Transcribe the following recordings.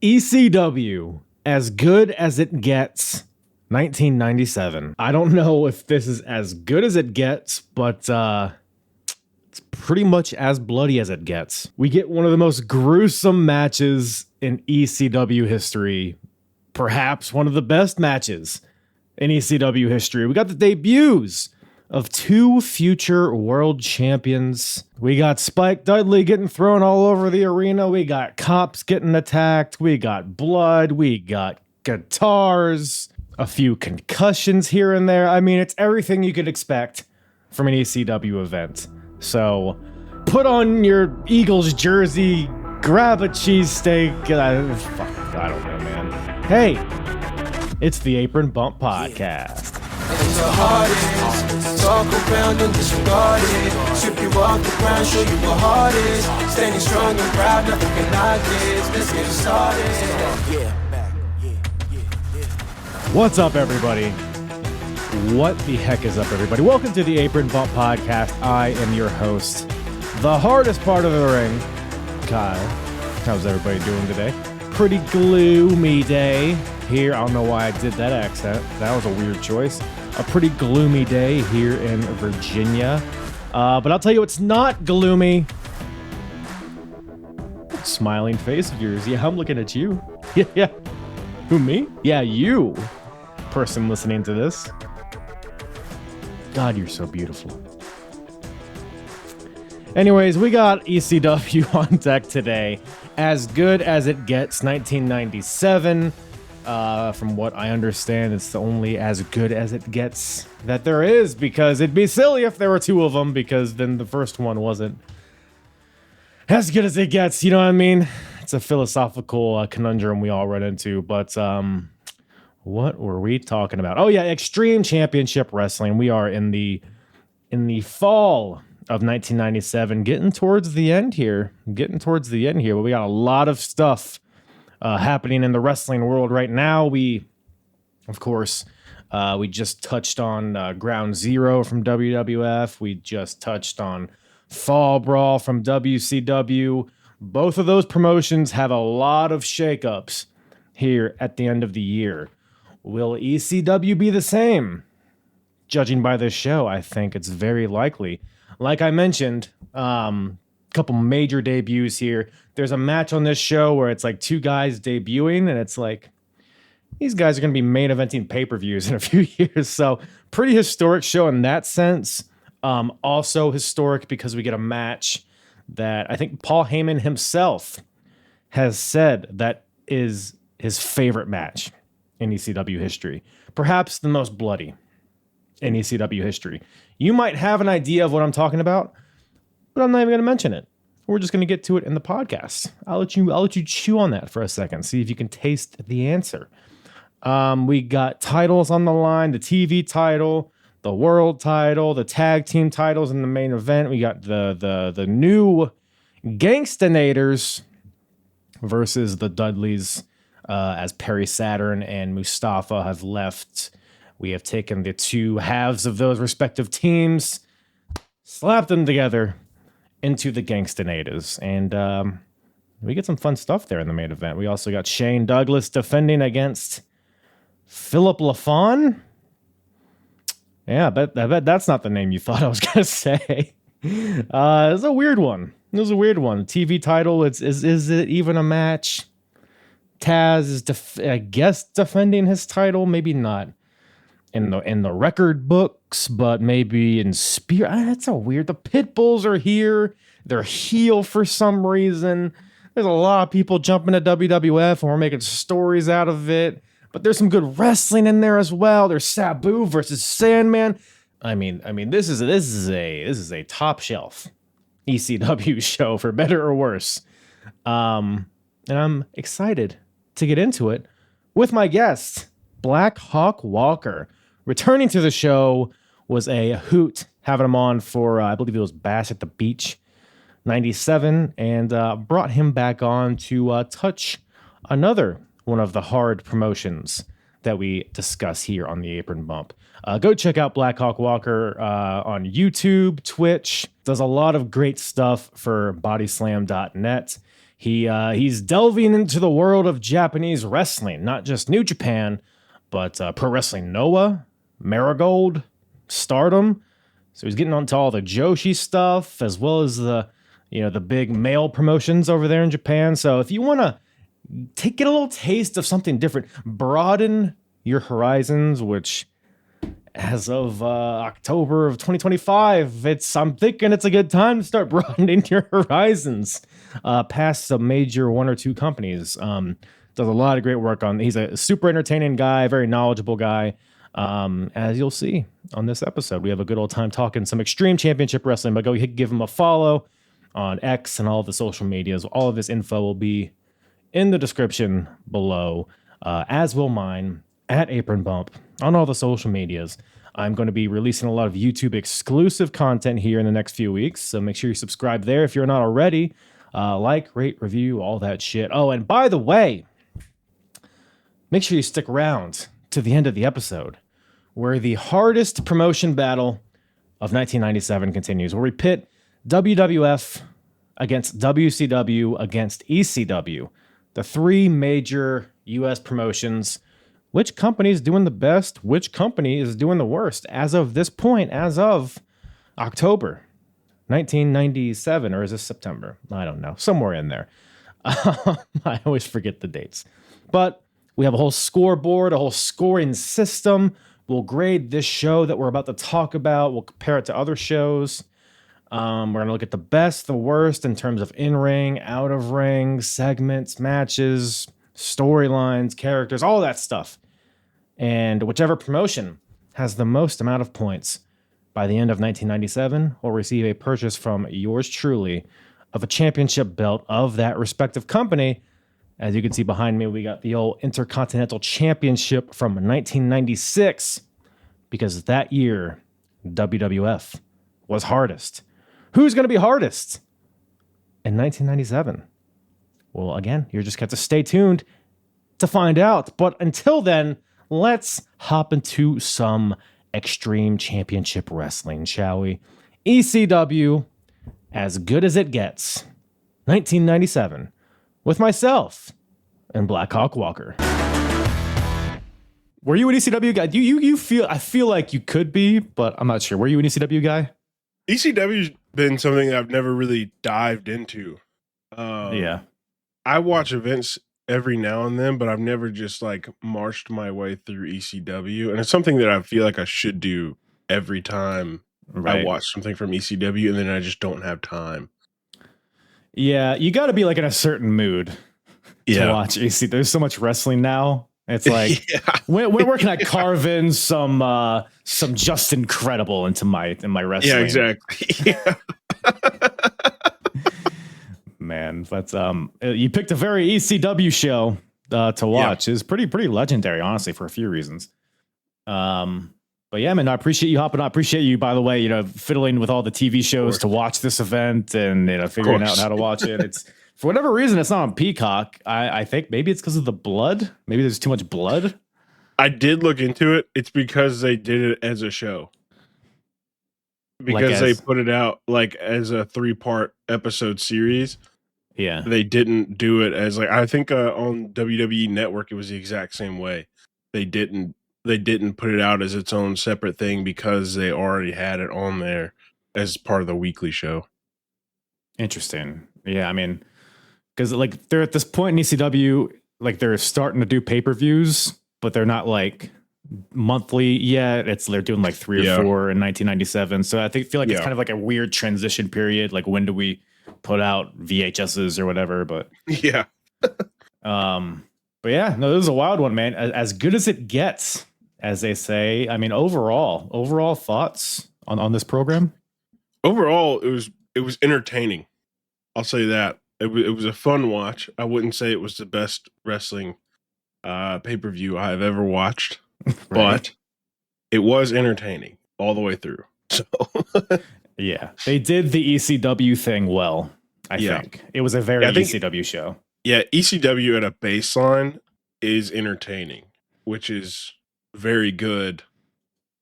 ECW, as good as it gets, 1997. I don't know if this is as good as it gets, but it's pretty much as bloody as it gets. We get one of the most gruesome matches in ECW history, perhaps one of the best matches in ECW history. We got the debuts of two future world champions. We got Spike Dudley getting thrown all over the arena. We got cops getting attacked. We got blood. We got guitars. A few concussions here and there. I mean, it's everything you could expect from an ECW event. So, put on your Eagles jersey, grab a cheesesteak. I don't know, man. Hey, it's the Apron Bump Podcast. It's the hardest. Talk around and disregard it. Strip you off the ground, show you what hard is. Standing strong and proud, nothing can knock this. Let's get started. What's up, everybody? What the heck is up, everybody? Welcome to the Apron Bump Podcast. I am your host, the hardest part of the ring, Kyle. How's everybody doing today? Pretty gloomy day here. I don't know why I did that accent. That was a weird choice. A pretty gloomy day here in Virginia. But I'll tell you what's not gloomy. Smiling face of yours. Yeah, I'm looking at you. Yeah. Who, me? Yeah, you. Person listening to this. God, you're so beautiful. Anyways, we got ECW on deck today. As good as it gets, 1997. From what I understand, it's the only as good as it gets that there is, because it'd be silly if there were two of them, because then the first one wasn't as good as it gets. You know what I mean? It's a philosophical conundrum we all run into, but what were we talking about? Oh yeah, Extreme Championship Wrestling. We are in the fall of 1997, getting towards the end here. But we got a lot of stuff happening in the wrestling world right now. We just touched on Ground Zero from WWF. We just touched on Fall Brawl from WCW. Both of those promotions have a lot of shakeups here at the end of the year. Will ECW be the same? Judging by this show, I think it's very likely. Like I mentioned, couple major debuts here. There's a match on this show where it's like two guys debuting, and it's like, these guys are going to be main eventing pay-per-views in a few years. So pretty historic show in that sense. Also historic because we get a match that I think Paul Heyman himself has said that is his favorite match in ECW history. Perhaps the most bloody in ECW history. You might have an idea of what I'm talking about, but I'm not even going to mention it. We're just going to get to it in the podcast. I'll let you chew on that for a second. See if you can taste the answer. We got titles on the line, the TV title, the world title, the tag team titles in the main event. We got the new Gangstanators versus the Dudleys, as Perry Saturn and Mustafa have left. We have taken the two halves of those respective teams, slapped them together into the Gangstanators, and we get some fun stuff there in the main event. We also got Shane Douglas defending against Philip LaFawn. Yeah, I bet that's not the name you thought I was gonna say. It's a weird one. It was a weird one. TV title. Is it even a match? Taz is I guess defending his title. Maybe not in the record books, but maybe in Spear. That's a weird. The Pitbulls are here. They're heel for some reason. There's a lot of people jumping to WWF, and we're making stories out of it. But there's some good wrestling in there as well. There's Sabu versus Sandman. I mean, this is a top shelf ECW show, for better or worse. And I'm excited to get into it with my guest, Blackhawk Walker. Returning to the show was a hoot having him on for, I believe it was Bash at the Beach 97, and brought him back on to touch another one of the hard promotions that we discuss here on the Apron Bump. Go check out Blackhawk Walker on YouTube, Twitch. Does a lot of great stuff for bodyslam.net. He's delving into the world of Japanese wrestling, not just New Japan, but Pro Wrestling Noah, Marigold, Stardom. So he's getting onto all the Joshi stuff as well as the big male promotions over there in Japan. So if you want to get a little taste of something different, broaden your horizons, which as of October of 2025, I'm thinking it's a good time to start broadening your horizons past some major one or two companies. Does a lot of great work he's a super entertaining guy, very knowledgeable guy. As you'll see on this episode, we have a good old time talking some Extreme Championship Wrestling, but go give him a follow on X and all the social medias. All of this info will be in the description below, as will mine at Apron Bump on all the social medias. I'm going to be releasing a lot of YouTube exclusive content here in the next few weeks, so make sure you subscribe there if you're not already. Like, rate, review, all that shit. Oh, and by the way, make sure you stick around to the end of the episode, where the hardest promotion battle of 1997 continues, where we pit WWF against WCW against ECW, the three major U.S. promotions. Which company is doing the best? Which company is doing the worst? As of this point, as of October 1997, or is this September? I don't know. Somewhere in there. I always forget the dates. But we have a whole scoreboard, a whole scoring system. We'll grade this show that we're about to talk about. We'll compare it to other shows. We're going to look at the best, the worst in terms of in-ring, out-of-ring, segments, matches, storylines, characters, all that stuff. And whichever promotion has the most amount of points by the end of 1997 will receive a purchase from yours truly of a championship belt of that respective company. As you can see behind me, we got the old Intercontinental Championship from 1996, because that year, WWF was hardest. Who's going to be hardest in 1997? Well, again, you just got to stay tuned to find out. But until then, let's hop into some Extreme Championship Wrestling, shall we? ECW, as good as it gets, 1997, with myself and Blackhawk Walker. Were you an ECW guy? You feel? I feel like you could be, but I'm not sure. Were you an ECW guy? ECW's been something that I've never really dived into. Yeah. I watch events every now and then, but I've never just like marched my way through ECW. And it's something that I feel like I should do every time I watch something from ECW, and then I just don't have time. Yeah, you got to be like in a certain mood to watch ECW. There's so much wrestling now. It's like, where can I carve in some just incredible into my wrestling? Yeah, exactly. Yeah. Man, but you picked a very ECW show to watch. It's pretty legendary, honestly, for a few reasons. But yeah, man, I appreciate you hopping on. I appreciate you, by the way, fiddling with all the TV shows to watch this event and figuring out how to watch it. It's for whatever reason it's not on Peacock. I think maybe it's because of the blood. Maybe there's too much blood. I did look into it. It's because they did it as a show. Because they put it out like as a 3-part episode series. Yeah. They didn't do it as like, I think on WWE Network it was the exact same way. They didn't put it out as its own separate thing because they already had it on there as part of the weekly show. Interesting. Yeah, I mean, because like they're at this point in ECW, like they're starting to do pay-per-views, but they're not like monthly yet. They're doing like 3 or 4 in 1997. So I feel like it's kind of like a weird transition period. Like when do we put out VHSs or whatever? But yeah. But yeah, no, this is a wild one, man. As good as it gets, as they say. I mean, overall thoughts on this program? Overall, it was entertaining. I'll say that. It was a fun watch. I wouldn't say it was the best wrestling pay-per-view I've ever watched, but it was entertaining all the way through. So yeah, they did the ECW thing well. I think it was a very ECW show. Yeah, ECW at a baseline is entertaining, which is very good.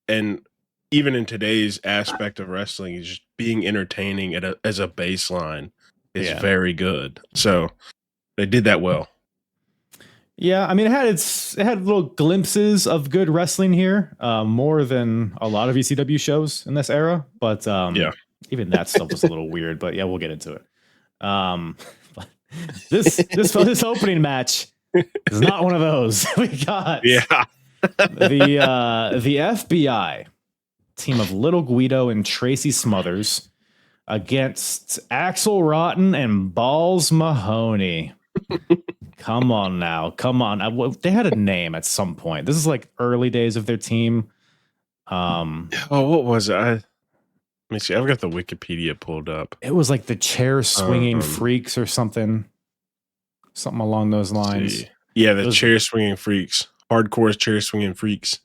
And even in today's aspect of wrestling, is just being entertaining as a baseline is very good. So they did that well. Yeah, I mean, it had little glimpses of good wrestling here, more than a lot of ECW shows in this era. But even that stuff was a little weird. But yeah, we'll get into it. But this opening match is not one of those. We got the FBI team of Little Guido and Tracy Smothers against Axel Rotten and Balls Mahoney. Come on now. Come on. They had a name at some point. This is like early days of their team. What was it? Let me see. I've got the Wikipedia pulled up. It was like the chair swinging freaks or something. Something along those lines. Yeah, the chair swinging freaks. Hardcore chair swinging freaks.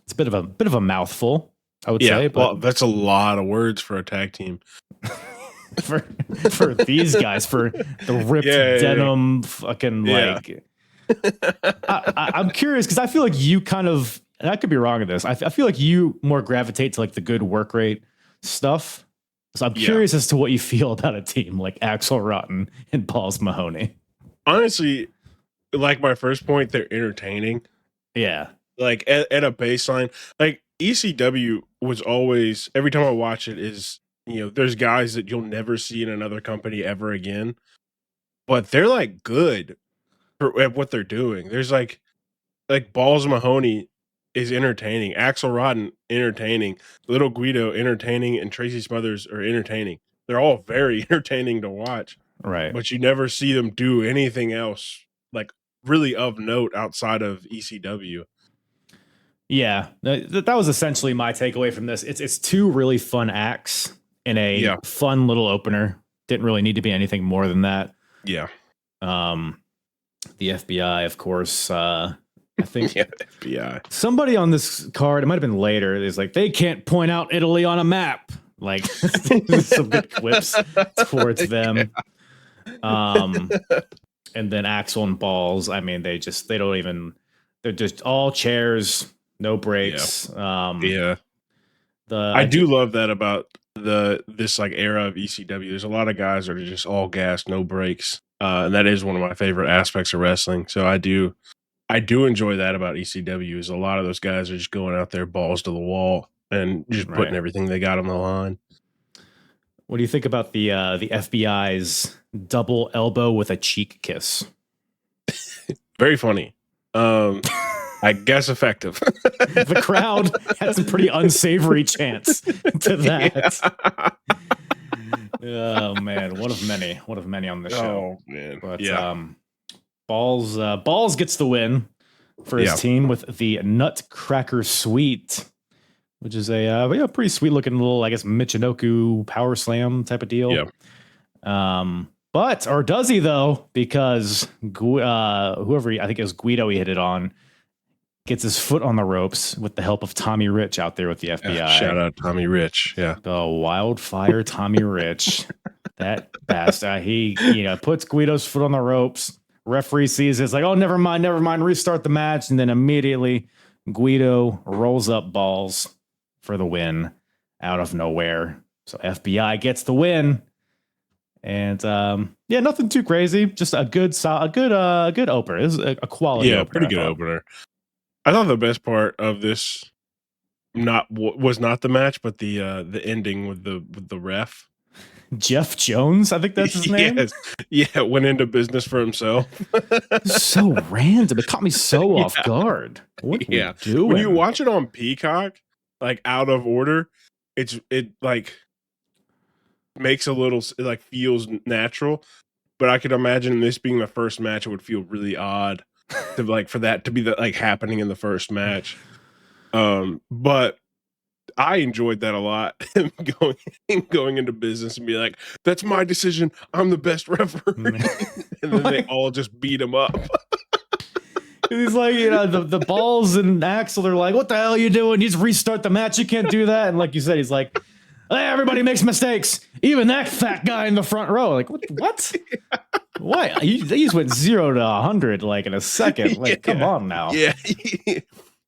It's a bit of a mouthful, I would say. But well, that's a lot of words for a tag team. for these guys, for the ripped denim fucking like. I'm curious because I feel like you kind of, and I could be wrong in this. I feel like you more gravitate to like the good work rate stuff. So I'm curious as to what you feel about a team like Axel Rotten and Balls Mahoney. Honestly, like my first point, they're entertaining. Yeah. Like at a baseline, like ECW was always, every time I watch it is, there's guys that you'll never see in another company ever again, but they're like good at what they're doing. There's like Balls Mahoney is entertaining, Axel Rotten entertaining, Little Guido entertaining, and Tracy Smothers are entertaining. They're all very entertaining to watch, right? But you never see them do anything else like really of note outside of ECW. Yeah, that was essentially my takeaway from this. It's two really fun acts in a fun little opener. Didn't really need to be anything more than that. Yeah. The FBI, of course. I think FBI. Somebody on this card, it might have been later, is like, they can't point out Italy on a map. Like some good quips towards them. And then Axel and Balls, I mean, they're just all chairs, no breaks. I do love that about this like era of ECW. There's a lot of guys that are just all gas, no breaks. And that is one of my favorite aspects of wrestling. So I do enjoy that about ECW, is a lot of those guys are just going out there balls to the wall and just putting everything they got on the line. What do you think about the FBI's double elbow with a cheek kiss? Very funny. I guess effective. The crowd had some pretty unsavory chants to that. Oh man, one of many on the show. Oh man, but Balls gets the win for his team with the Nutcracker Suite, which is a pretty sweet looking little, I guess, Michinoku power slam type of deal. Yeah. But or does he though? Because whoever I think it was Guido he hit it on. Gets his foot on the ropes with the help of Tommy Rich out there with the FBI. Shout out Tommy Rich. Yeah. The wildfire Tommy Rich. That bastard. He, puts Guido's foot on the ropes. Referee sees it. It's like, oh, never mind. Restart the match. And then immediately Guido rolls up Balls for the win out of nowhere. So FBI gets the win. And nothing too crazy. Just a good opener. It was a quality opener. Pretty good opener. I thought the best part of this was not the match, but the ending with the ref. Jeff Jones, I think that's his name. Yes. Yeah, went into business for himself. So random. It caught me so off guard. What are you doing? When you watch it on Peacock, like out of order, it like makes a little, it like feels natural. But I could imagine this being the first match, it would feel really odd. To like for that to be happening in the first match, but I enjoyed that a lot. going into business and be like, "That's my decision. I'm the best referee," and then they all just beat him up. He's like, the Balls and Axel are like, "What the hell are you doing? You just restart the match. You can't do that." And like you said, he's like, "Hey, everybody makes mistakes. Even that fat guy in the front row." Like, what? Why? They just went 0 to 100 like in a second. Like, come on now. Yeah.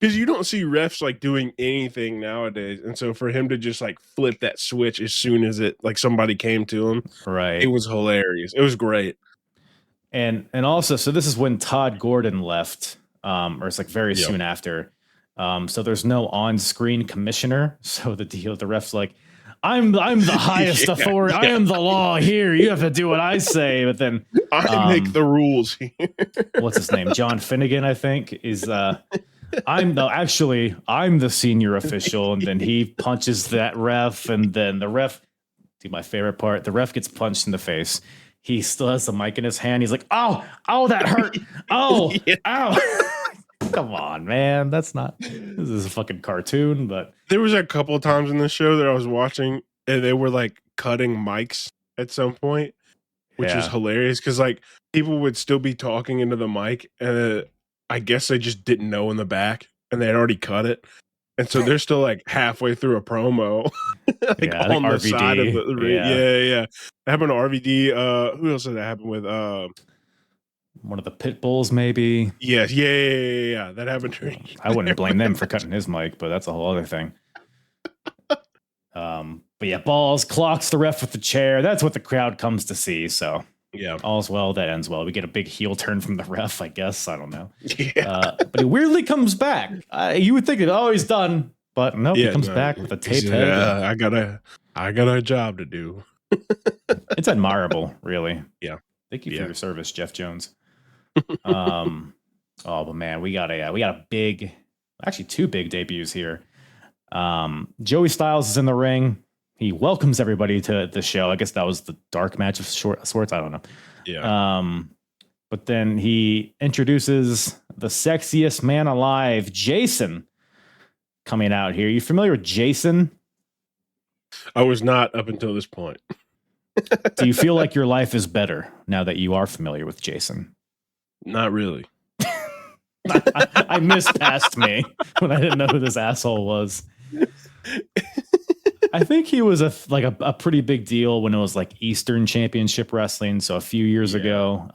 because you don't see refs like doing anything nowadays, and so for him to just like flip that switch as soon as it like somebody came to him, Right. it was hilarious. It was great. And also, so this is when Todd Gordon left, or it's like very Yep. soon after. So there's no on-screen commissioner. So the ref's like, I'm the highest Yeah, authority. I am the law here. You have to do what I say. But then I make the rules here. what's his name? John Finnegan, I think, is I'm the senior official, and then he punches that ref, and then the ref, do my favorite part, the ref gets punched in the face. He still has the mic in his hand. He's like, oh, that hurt. Oh, Yeah. ow. Come on, man. This is a fucking cartoon, but There was a couple of times in the show that I was watching, and they were like cutting mics at some point, which was Yeah. hilarious because like people would still be talking into the mic, and I guess they just didn't know in the back, and they had already cut it, and so they're still like halfway through a promo, like Yeah, I think on the RVD, side of the ring. yeah. Yeah. That happened to RVD. Who else did that happen with? One of the pit bulls, maybe. Yes, yeah. That happened to I wouldn't blame them for cutting his mic, but that's a whole other thing. But yeah, Balls clocks the ref with the chair. That's what the crowd comes to see. So yeah. all's well that ends well. We get a big heel turn from the ref, I guess. I don't know. Yeah. But he weirdly comes back. You would think that, oh, he's done. But nope, he comes back with a tape head. I got a job to do. It's admirable, really. Yeah. Thank you for your service, Jeff Jones. But man, we got a big, actually two big debuts here. Joey Styles is in the ring. He welcomes everybody to the show. I guess that was the dark match of sorts. I don't know. Yeah. But then he introduces the sexiest man alive, Jason, coming out here. You familiar with Jason? I was not up until this point. Do you feel like your life is better now that you are familiar with Jason? Not really. I missed past me when I didn't know who this asshole was. I think he was a pretty big deal when it was like Eastern Championship Wrestling. So a few years ago,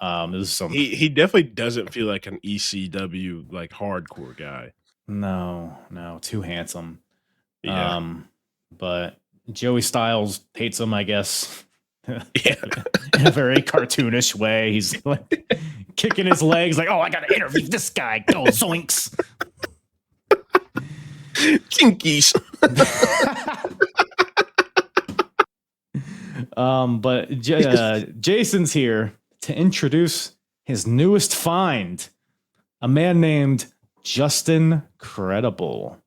He definitely doesn't feel like an ECW like hardcore guy. No, too handsome. Yeah. But Joey Styles hates him, I guess. Yeah. In a very cartoonish way. He's like kicking his legs like, oh, I gotta interview this guy. Go zoinks. Jinkies. But Jason's here to introduce his newest find, a man named Justin Credible.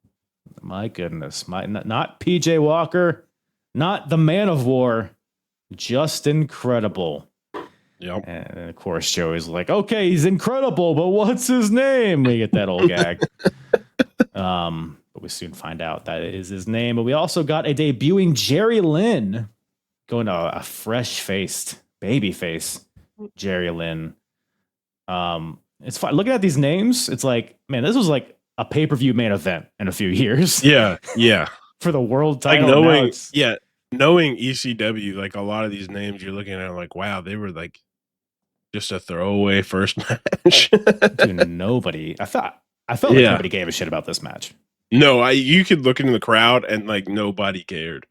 My goodness, not PJ Walker, not the Man of War, Justin Credible. Yep. And of course, Joey's like, okay, he's incredible, but what's his name? We get that old gag. But we soon find out that is his name. But we also got a debuting Jerry Lynn going to a fresh-faced, baby-face Jerry Lynn. It's fun. Looking at these names, it's like, man, this was like a pay-per-view main event in a few years. Yeah. For the world Like title. knowing ECW, like a lot of these names you're looking at, like, wow, they were like just a throwaway first match. Dude, nobody. I felt like nobody gave a shit about this match. No, you could look into the crowd and like nobody cared.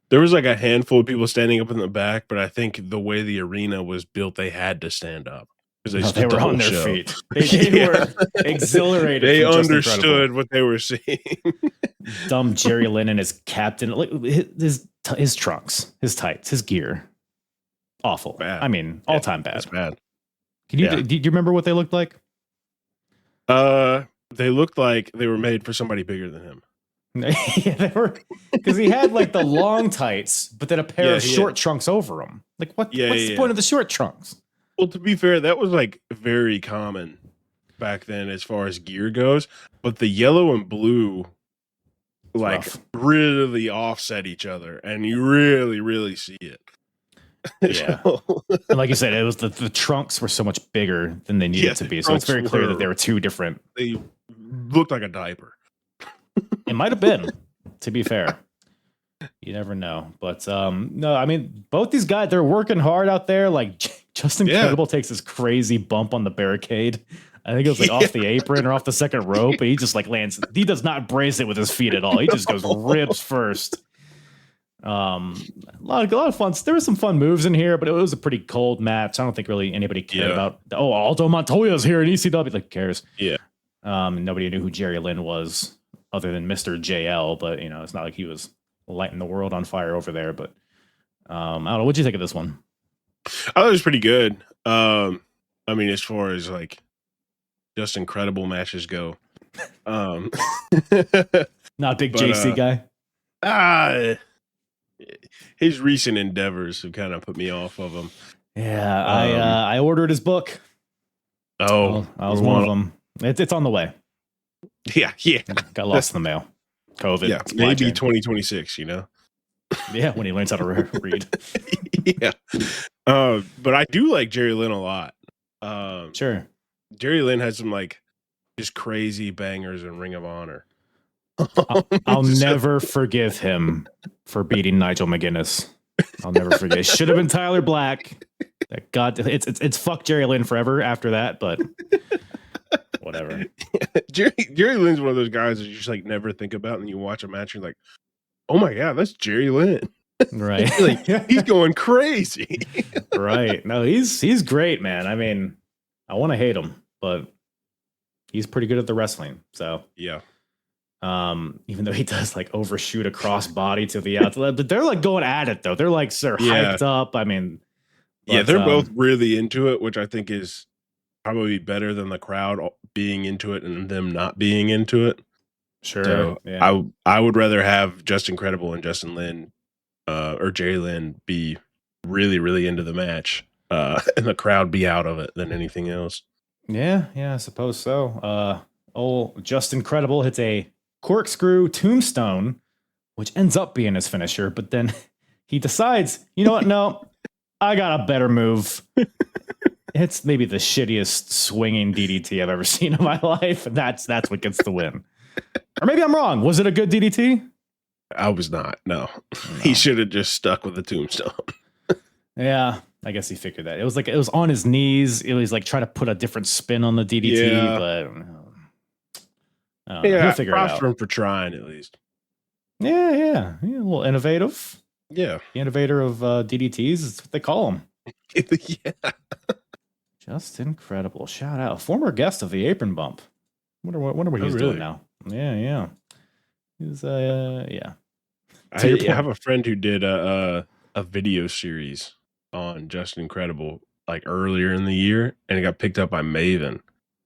There was like a handful of people standing up in the back, but I think the way the arena was built, they had to stand up because they were on their feet. They were exhilarated. They understood what they were seeing. Dumb Jerry Lynn and his captain, like his trunks, his tights, his gear, awful. Bad. I mean, all time bad. That's bad. Do you remember what they looked like? They looked like they were made for somebody bigger than him. Yeah, they were, because he had like the long tights, but then a pair of short trunks over them. Like, what's the point of the short trunks? Well, to be fair, that was like very common back then as far as gear goes. But the yellow and blue, like, really offset each other, and you really, really see it. Yeah, and like you said, it was the trunks were so much bigger than they needed to be. So it's very clear that they were two different. They looked like a diaper. It might have been, to be fair. You never know. But no, I mean, both these guys, they're working hard out there. Like Justin Credible takes this crazy bump on the barricade I think it was like off the apron or off the second rope, and he just like lands. He does not brace it with his feet at all. He just goes ribs first. A lot of fun. There were some fun moves in here, but it was a pretty cold match. I don't think really anybody cared about. Oh, Aldo Montoya's here in ECW. Like, who cares? Yeah. Nobody knew who Jerry Lynn was other than Mr. JL, but it's not like he was lighting the world on fire over there. But I don't know. What'd you think of this one? I thought it was pretty good. I mean, as far as like just incredible matches go. Not a big JC guy. His recent endeavors have kind of put me off of him. Yeah, I ordered his book. Oh, I was one of them. It's on the way. Yeah. Got lost in the mail. COVID. Yeah, maybe 2026. Yeah, when he learns how to read. Yeah. But I do like Jerry Lynn a lot. Sure. Jerry Lynn has some like just crazy bangers in Ring of Honor. I'll never forgive him for beating Nigel McGuinness. I'll never forget. It should have been Tyler Black. God, it's fuck Jerry Lynn forever after that, but whatever. Jerry Lynn's one of those guys that you just like never think about, and you watch a match and you're like, oh my god, that's Jerry Lynn. Right. Like, he's going crazy. Right. No, he's great, man. I mean, I want to hate him, but he's pretty good at the wrestling. So yeah. Even though he does like overshoot a cross body to the outside, but they're like going at it though. They're like hyped up. I mean, yeah, they're both really into it, which I think is probably better than the crowd being into it and them not being into it. Sure. So yeah. I would rather have Justin Credible and Justin Lynn or Jerry Lynn be really, really into the match and the crowd be out of it than anything else. Yeah, I suppose so. Old Justin Credible hits a corkscrew tombstone, which ends up being his finisher, but then he decides, you know what? No, I got a better move. It's maybe the shittiest swinging DDT I've ever seen in my life, and that's what gets the win. Or maybe I'm wrong. Was it a good DDT? I was not. No. He should have just stuck with the tombstone. Yeah, I guess he figured that. It was on his knees. It was like trying to put a different spin on the DDT, but he'll figure it out. For trying at least. Yeah, a little innovative. Yeah, the innovator of DDTs is what they call him. Yeah, just incredible. Shout out, former guest of the Apron Bump. Wonder what he's doing now. Yeah. He's yeah. I have a friend who did a video series on Justin Credible like earlier in the year, and it got picked up by Maven,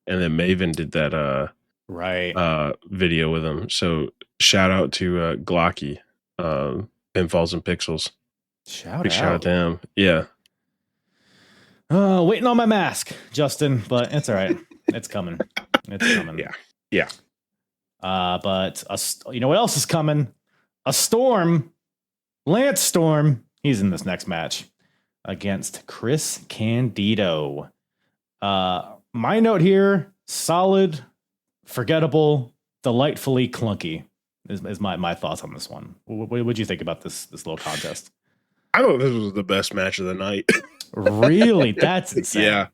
and then Maven did that video with him. So shout out to Glocky, Pinfalls and Pixels. Shout out to him. Yeah. Waiting on my mask, Justin, but it's all right. It's coming. Yeah. But you know what else is coming? A Storm, Lance Storm. He's in this next match against Chris Candido. My note here: solid, forgettable, delightfully clunky. Is my thoughts on this one. What would you think about this little contest? I thought this was the best match of the night. Really? That's insane.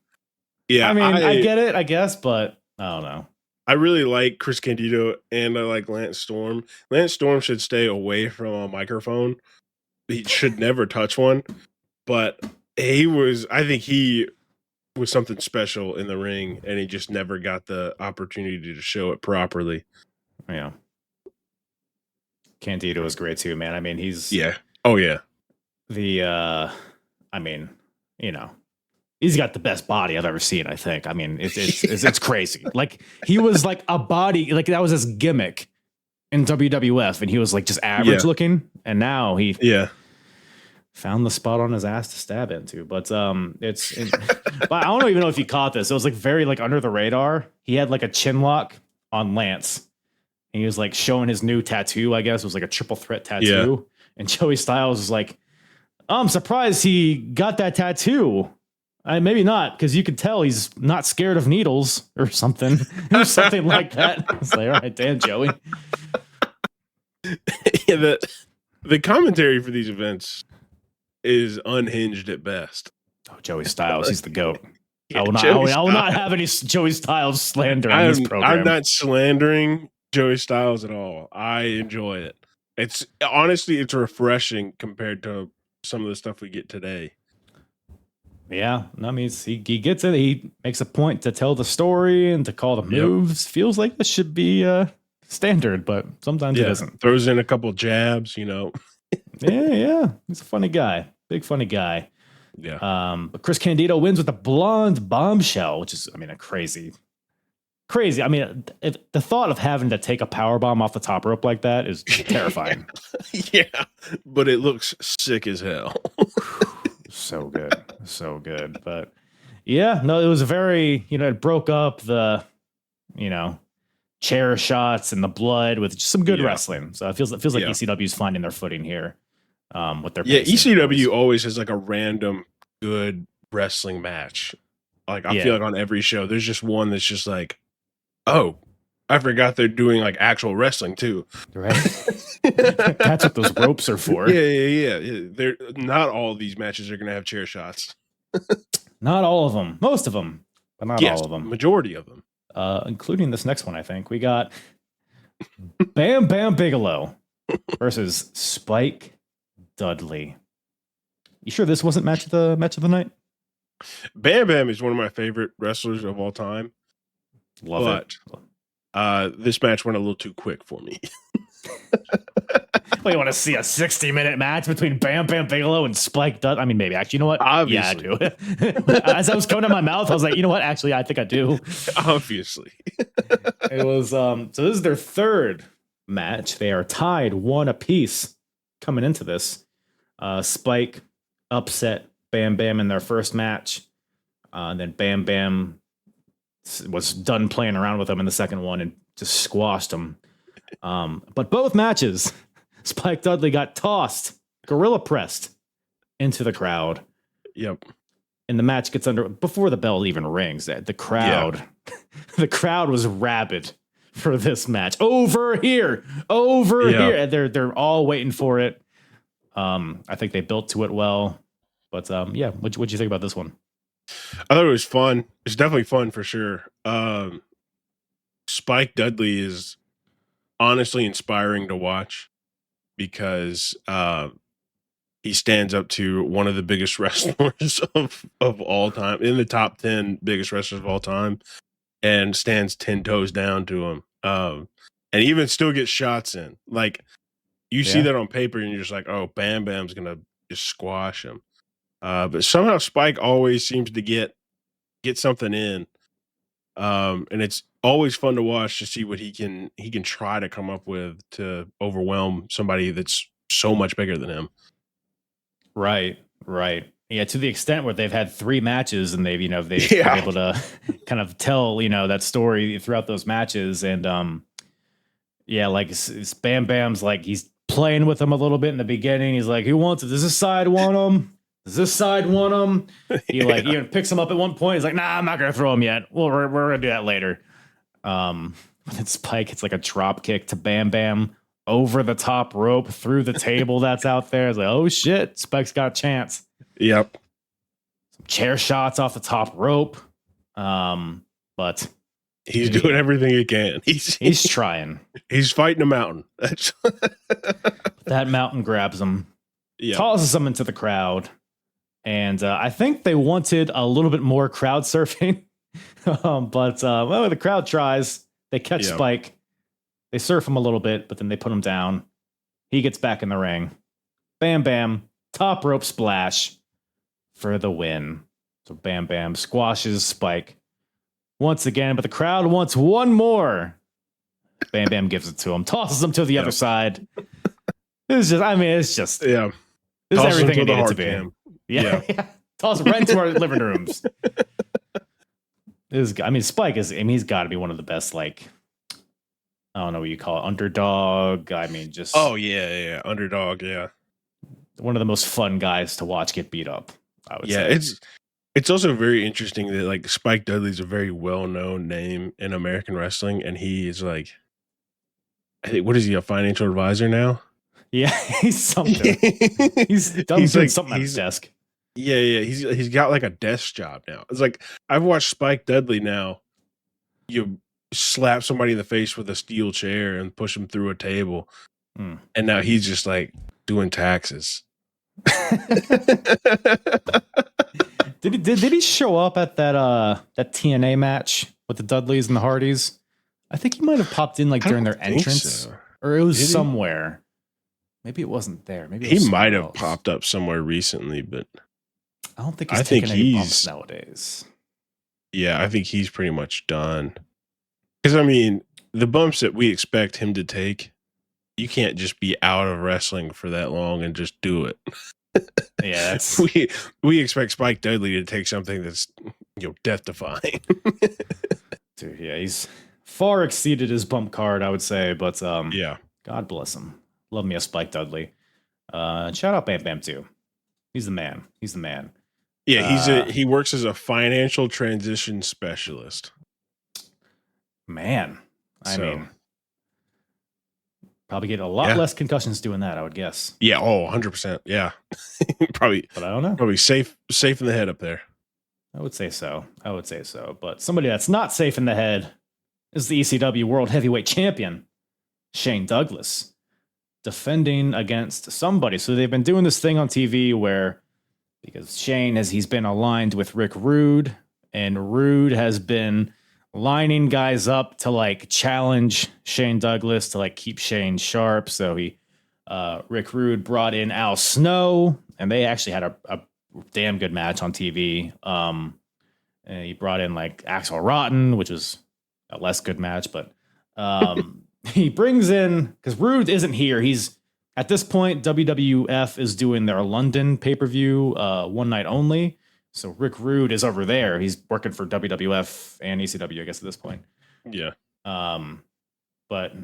Yeah. I mean, I get it, I guess, but I don't know. I really like Chris Candido and I like Lance Storm. Lance Storm should stay away from a microphone. He should never touch one. But I think he was something special in the ring, and he just never got the opportunity to show it properly. Yeah. Candido is great too, man. I mean, he's Oh yeah. He's got the best body I've ever seen, I think. I mean, it's crazy. Like, he was like a body, like that was his gimmick in WWF, and he was like just average looking, and now he found the spot on his ass to stab into. But but I don't even know if you caught this. It was like very like under the radar. He had like a chin lock on Lance, and he was like showing his new tattoo. I guess it was like a triple threat tattoo, and Joey Styles was like, "I'm surprised he got that tattoo." Maybe not, because you could tell he's not scared of needles or something. Or something like that. It's like, all right, damn, Joey. Yeah, the commentary for these events is unhinged at best. Oh, Joey Styles, he's the GOAT. I will not. I will not have any Joey Styles slander on this program. I'm not slandering Joey Styles at all. I enjoy it. It's honestly, it's refreshing compared to some of the stuff we get today. Yeah, I mean, he gets it. He makes a point to tell the story and to call the moves. Feels like this should be standard, but sometimes it isn't. Throws in a couple jabs, you know. yeah. He's a funny guy. Big funny guy. Yeah. But Chris Candido wins with a blonde bombshell, which is, I mean, a crazy. I mean, if the thought of having to take a power bomb off the top rope like that is terrifying. Yeah, but it looks sick as hell. So good. But yeah, no, it was a very, it broke up the, chair shots and the blood with just some good wrestling. So it feels like ECW is finding their footing here. With their ECW always has like a random good wrestling match. Like I feel like on every show, there's just one that's just like, oh, I forgot they're doing like actual wrestling too. Right. That's what those ropes are for. Yeah. They're not all of these matches are going to have chair shots. Not all of them. Most of them, but not all of them. Majority of them. Including this next one, I think. We got Bam Bam Bigelow versus Spike Dudley. You sure this wasn't match of the night? Bam Bam is one of my favorite wrestlers of all time. Love it. This match went a little too quick for me. Well, you want to see a 60-minute match between Bam Bam Bigelow and Spike Dudley? I mean, maybe. Actually, you know what? Obviously. Yeah, I do. As I was coming out of my mouth, I was like, you know what? Actually, I think I do. Obviously. It was, so this is their third match. They are tied 1 apiece coming into this. Spike upset Bam Bam in their first match. Then Bam Bam was done playing around with him in the second one and just squashed him. But both matches, Spike Dudley got tossed, gorilla pressed into the crowd. Yep. And the match gets before the bell even rings. The crowd, the crowd was rabid for this match. Over here. They're all waiting for it. I think they built to it well. But what'd you think about this one? I thought it was fun. It's definitely fun for sure. Spike Dudley is honestly inspiring to watch because he stands up to one of the biggest wrestlers of all time, in the top 10 biggest wrestlers of all time, and stands 10 toes down to him. And even still gets shots in. Like, you see that on paper and you're just like, oh, Bam Bam's going to just squash him. But somehow Spike always seems to get something in. And it's always fun to watch to see what he can try to come up with to overwhelm somebody that's so much bigger than him. Right. Yeah, to the extent where they've had 3 matches and they've been able to kind of tell, that story throughout those matches. And like it's Bam Bam's like he's playing with him a little bit in the beginning. He's like, who wants it? Does this side want him? Does this side want him? He even picks him up at one point. He's like, nah, I'm not gonna throw him yet. Well, we're gonna do that later. Then Spike, it's like a drop kick to Bam Bam over the top rope through the table that's out there. It's like, oh shit, Spike's got a chance. Yep. Some chair shots off the top rope. But he's doing everything he can. He's trying. He's fighting a mountain. That mountain grabs him, tosses him into the crowd. And I think they wanted a little bit more crowd surfing. But the crowd tries. They catch Spike. They surf him a little bit, but then they put him down. He gets back in the ring. Bam Bam, top rope splash for the win. So Bam Bam squashes Spike once again, but the crowd wants one more. Bam Bam gives it to him, tosses him to the other side. It's just this is everything it needed to be. Yeah. Toss right into our living rooms. Spike is, he's got to be one of the best, like, I don't know what you call it, underdog. Underdog, yeah. One of the most fun guys to watch get beat up, I would say. It's also very interesting that, like, Spike Dudley's a very well-known name in American wrestling, and he is, like, I think, what is he, a financial advisor now? Yeah, he's something. He's done something at his desk. Yeah. He's got like a desk job now. It's like I've watched Spike Dudley now. You slap somebody in the face with a steel chair and push him through a table, and now he's just like doing taxes. Did he show up at that TNA match with the Dudleys and the Hardys? I think he might have popped in like during their entrance, or it was somewhere. Maybe it wasn't there. Maybe he might have popped up somewhere recently, but I don't think he's taking any bumps nowadays. Yeah, I think he's pretty much done. Because I mean, the bumps that we expect him to take, you can't just be out of wrestling for that long and just do it. Yeah, we expect Spike Dudley to take something that's death defying. Dude, yeah, he's far exceeded his bump card, I would say, but yeah, God bless him. Love me a Spike Dudley. Shout out Bam Bam too. He's the man. He's the man. Yeah, he works as a financial transition specialist. Man, I mean, probably get a lot less concussions doing that, I would guess. Yeah, 100%. Yeah, probably. But I don't know. Probably safe in the head up there. I would say so. But somebody that's not safe in the head is the ECW World Heavyweight Champion, Shane Douglas, defending against somebody. So they've been doing this thing on TV where, because Shane he's been aligned with Rick Rude, and Rude has been lining guys up to like challenge Shane Douglas to like keep Shane sharp. So Rick Rude brought in Al Snow, and they actually had a damn good match on TV. And he brought in like Axel Rotten, which was a less good match, but he brings in, because Rude isn't here. He's at this point, WWF is doing their London pay-per-view one night only. So Rick Rude is over there. He's working for WWF and ECW, I guess, at this point. Yeah. But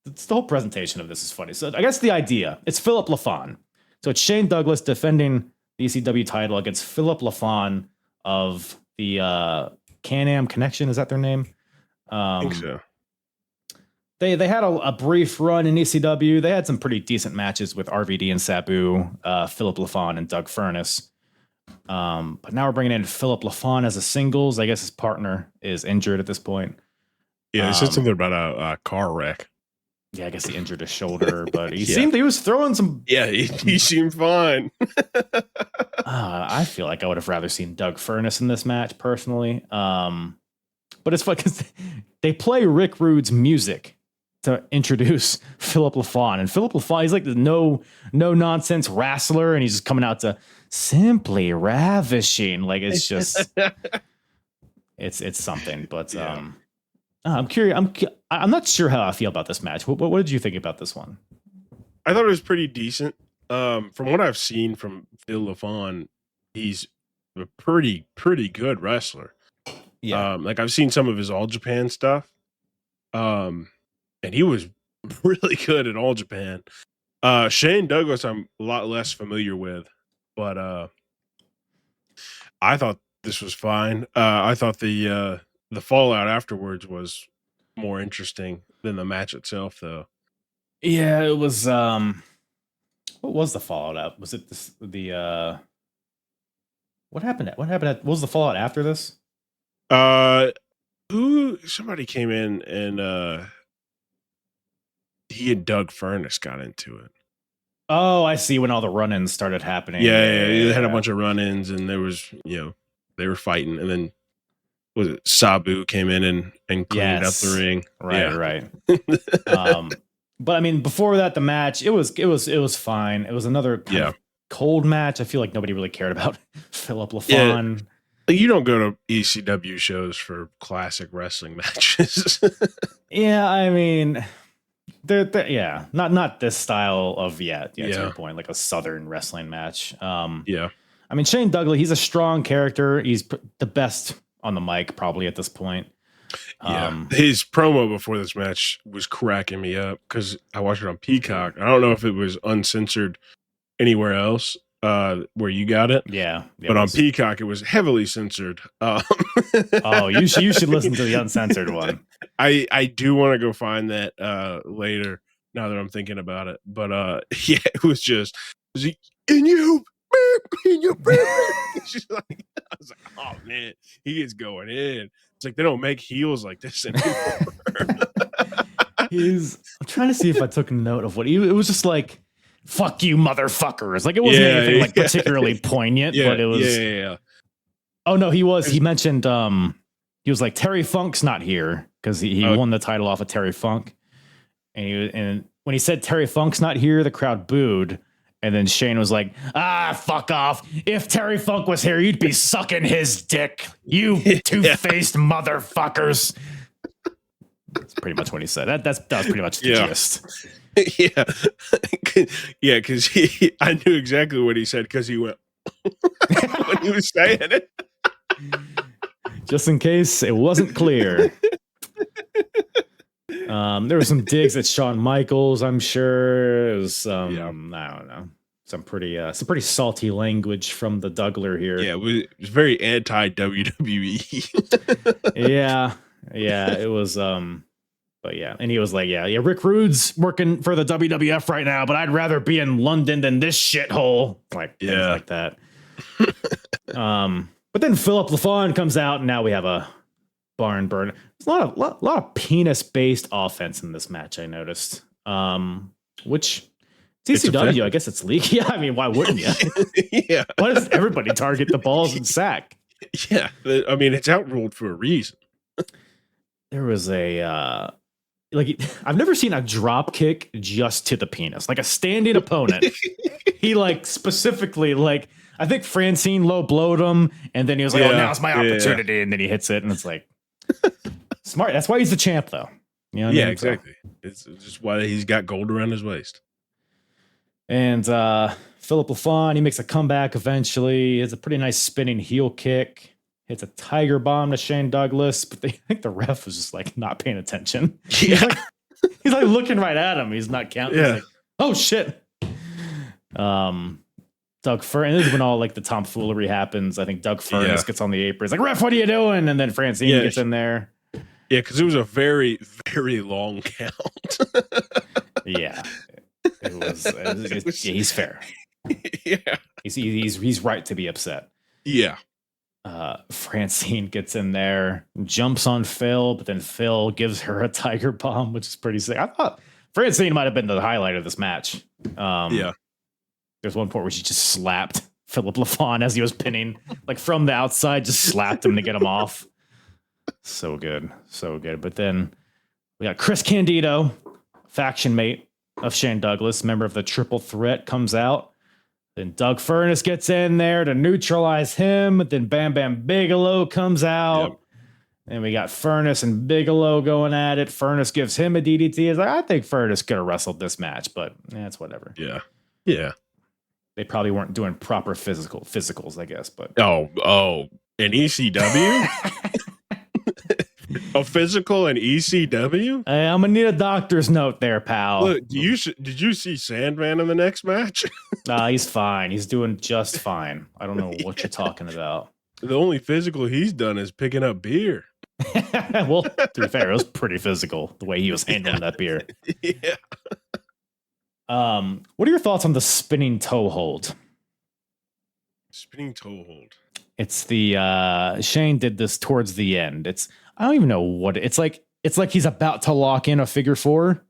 it's the whole presentation of this is funny. So I guess the idea, it's Philip LaFon. So it's Shane Douglas defending the ECW title against Philip LaFon of the Can-Am Connection. Is that their name? I think so. They had a brief run in ECW. They had some pretty decent matches with RVD and Sabu, Philip LaFon and Doug Furness. But now we're bringing in Philip LaFon as a singles. I guess his partner is injured at this point. Yeah, he said something about a car wreck. Yeah, I guess he injured his shoulder, but he was throwing some. Yeah, he seemed fine. I feel like I would have rather seen Doug Furness in this match personally. But it's fun because they play Rick Rude's music to introduce Philip LaFon, and Philip LaFon, he's like the no nonsense wrestler, and he's just coming out to simply ravishing. Like it's just, it's something. But I'm curious. I'm not sure how I feel about this match. What did you think about this one? I thought it was pretty decent. From what I've seen from Phil LaFon, he's a pretty good wrestler. Yeah. Like I've seen some of his All Japan stuff. And he was really good at All Japan. Shane Douglas, I'm a lot less familiar with, but I thought this was fine. I thought the fallout afterwards was more interesting than the match itself, though. Yeah, it was. What was the fallout? Was it the? What happened? What was the fallout after this? Somebody came in and he and Doug Furness got into it. Oh, I see. When all the run-ins started happening. Yeah. They had a bunch of run-ins, and there was, they were fighting, and then was it Sabu came in and cleaned up the ring. Right. But I mean, before that, the match it was fine. It was another kind of cold match. I feel like nobody really cared about Philip LaFon. Yeah. You don't go to ECW shows for classic wrestling matches. Yeah, I mean, they're not this style of to your point, like a Southern wrestling match. Yeah, I mean, Shane Douglas, he's a strong character. He's the best on the mic probably at this point. Yeah, his promo before this match was cracking me up because I watched it on Peacock. I don't know if it was uncensored anywhere else where you got it. Yeah, but on Peacock it was heavily censored. Oh, you should listen to the uncensored one. I do want to go find that later now that I'm thinking about it. But it was he, and you She's like, I was like, oh man, he is going in. It's like they don't make heels like this anymore. I'm trying to see if I took note of it was just like, fuck you, motherfuckers. Like it wasn't anything like particularly poignant, but it was. Yeah. Oh no, he mentioned he was like, Terry Funk's not here because he won the title off of Terry Funk. And when he said Terry Funk's not here, the crowd booed. And then Shane was like, fuck off. If Terry Funk was here, you'd be sucking his dick. You two-faced motherfuckers. That's pretty much what he said. That was pretty much the gist. Yeah, because I knew exactly what he said because he went when he was saying it. Just in case it wasn't clear. There were some digs at Shawn Michaels, I'm sure. It was I don't know. Some pretty salty language from the Dougler here. Yeah, it was very anti-WWE. Yeah, it was but yeah, and he was like, yeah, Rick Rude's working for the WWF right now, but I'd rather be in London than this shithole. Like things like that. But then Philip LaFawn comes out, and now we have a barn burn. There's a lot of penis-based offense in this match, I noticed. Which ECW, I guess it's leaky. Yeah, I mean, why wouldn't you? Yeah. Why does everybody target the balls and sack? Yeah, I mean, it's outruled for a reason. There was a I've never seen a drop kick just to the penis, like a standing opponent. He like specifically like. I think Francine low blowed him, and then he was like, "Oh, now's my opportunity," and then he hits it, and it's like smart. That's why he's the champ, though. You know what I mean? Exactly. It's just why he's got gold around his waist. And Philip LaFawn, he makes a comeback eventually. It's a pretty nice spinning heel kick. Hits a tiger bomb to Shane Douglas, but I think the ref was just like not paying attention. Yeah. He's like looking right at him. He's not counting. Yeah. He's like, oh shit. Doug Furnace, this is when all like the tomfoolery happens. I think Doug Furnace gets on the apron. He's like, ref, what are you doing? And then Francine gets in there. Yeah, because it was a very, very long count. Yeah. It was he's fair. Yeah. He's right to be upset. Yeah. Francine gets in there, jumps on Phil, but then Phil gives her a tiger bomb, which is pretty sick. I thought Francine might have been the highlight of this match. There's one point where she just slapped Philip LaFawn as he was pinning, like from the outside, just slapped him to get him off. So good. But then we got Chris Candido, faction mate of Shane Douglas, member of the Triple Threat, comes out. Then Doug Furnace gets in there to neutralize him. Then Bam Bam Bigelow comes out. Yep. And we got Furnace and Bigelow going at it. Furnace gives him a DDT. He's like, I think Furnace could have wrestled this match, but it's whatever. Yeah. They probably weren't doing proper physicals, I guess. But an ECW, a physical and ECW. Hey, I'm gonna need a doctor's note there, pal. Look, did you see Sandman in the next match? He's fine. He's doing just fine. I don't know what you're talking about. The only physical he's done is picking up beer. Well, to be fair, it was pretty physical the way he was handling that beer. Yeah. What are your thoughts on the spinning toe hold? Spinning toe hold. It's the Shane did this towards the end. I don't even know what it's like. It's like he's about to lock in a figure four,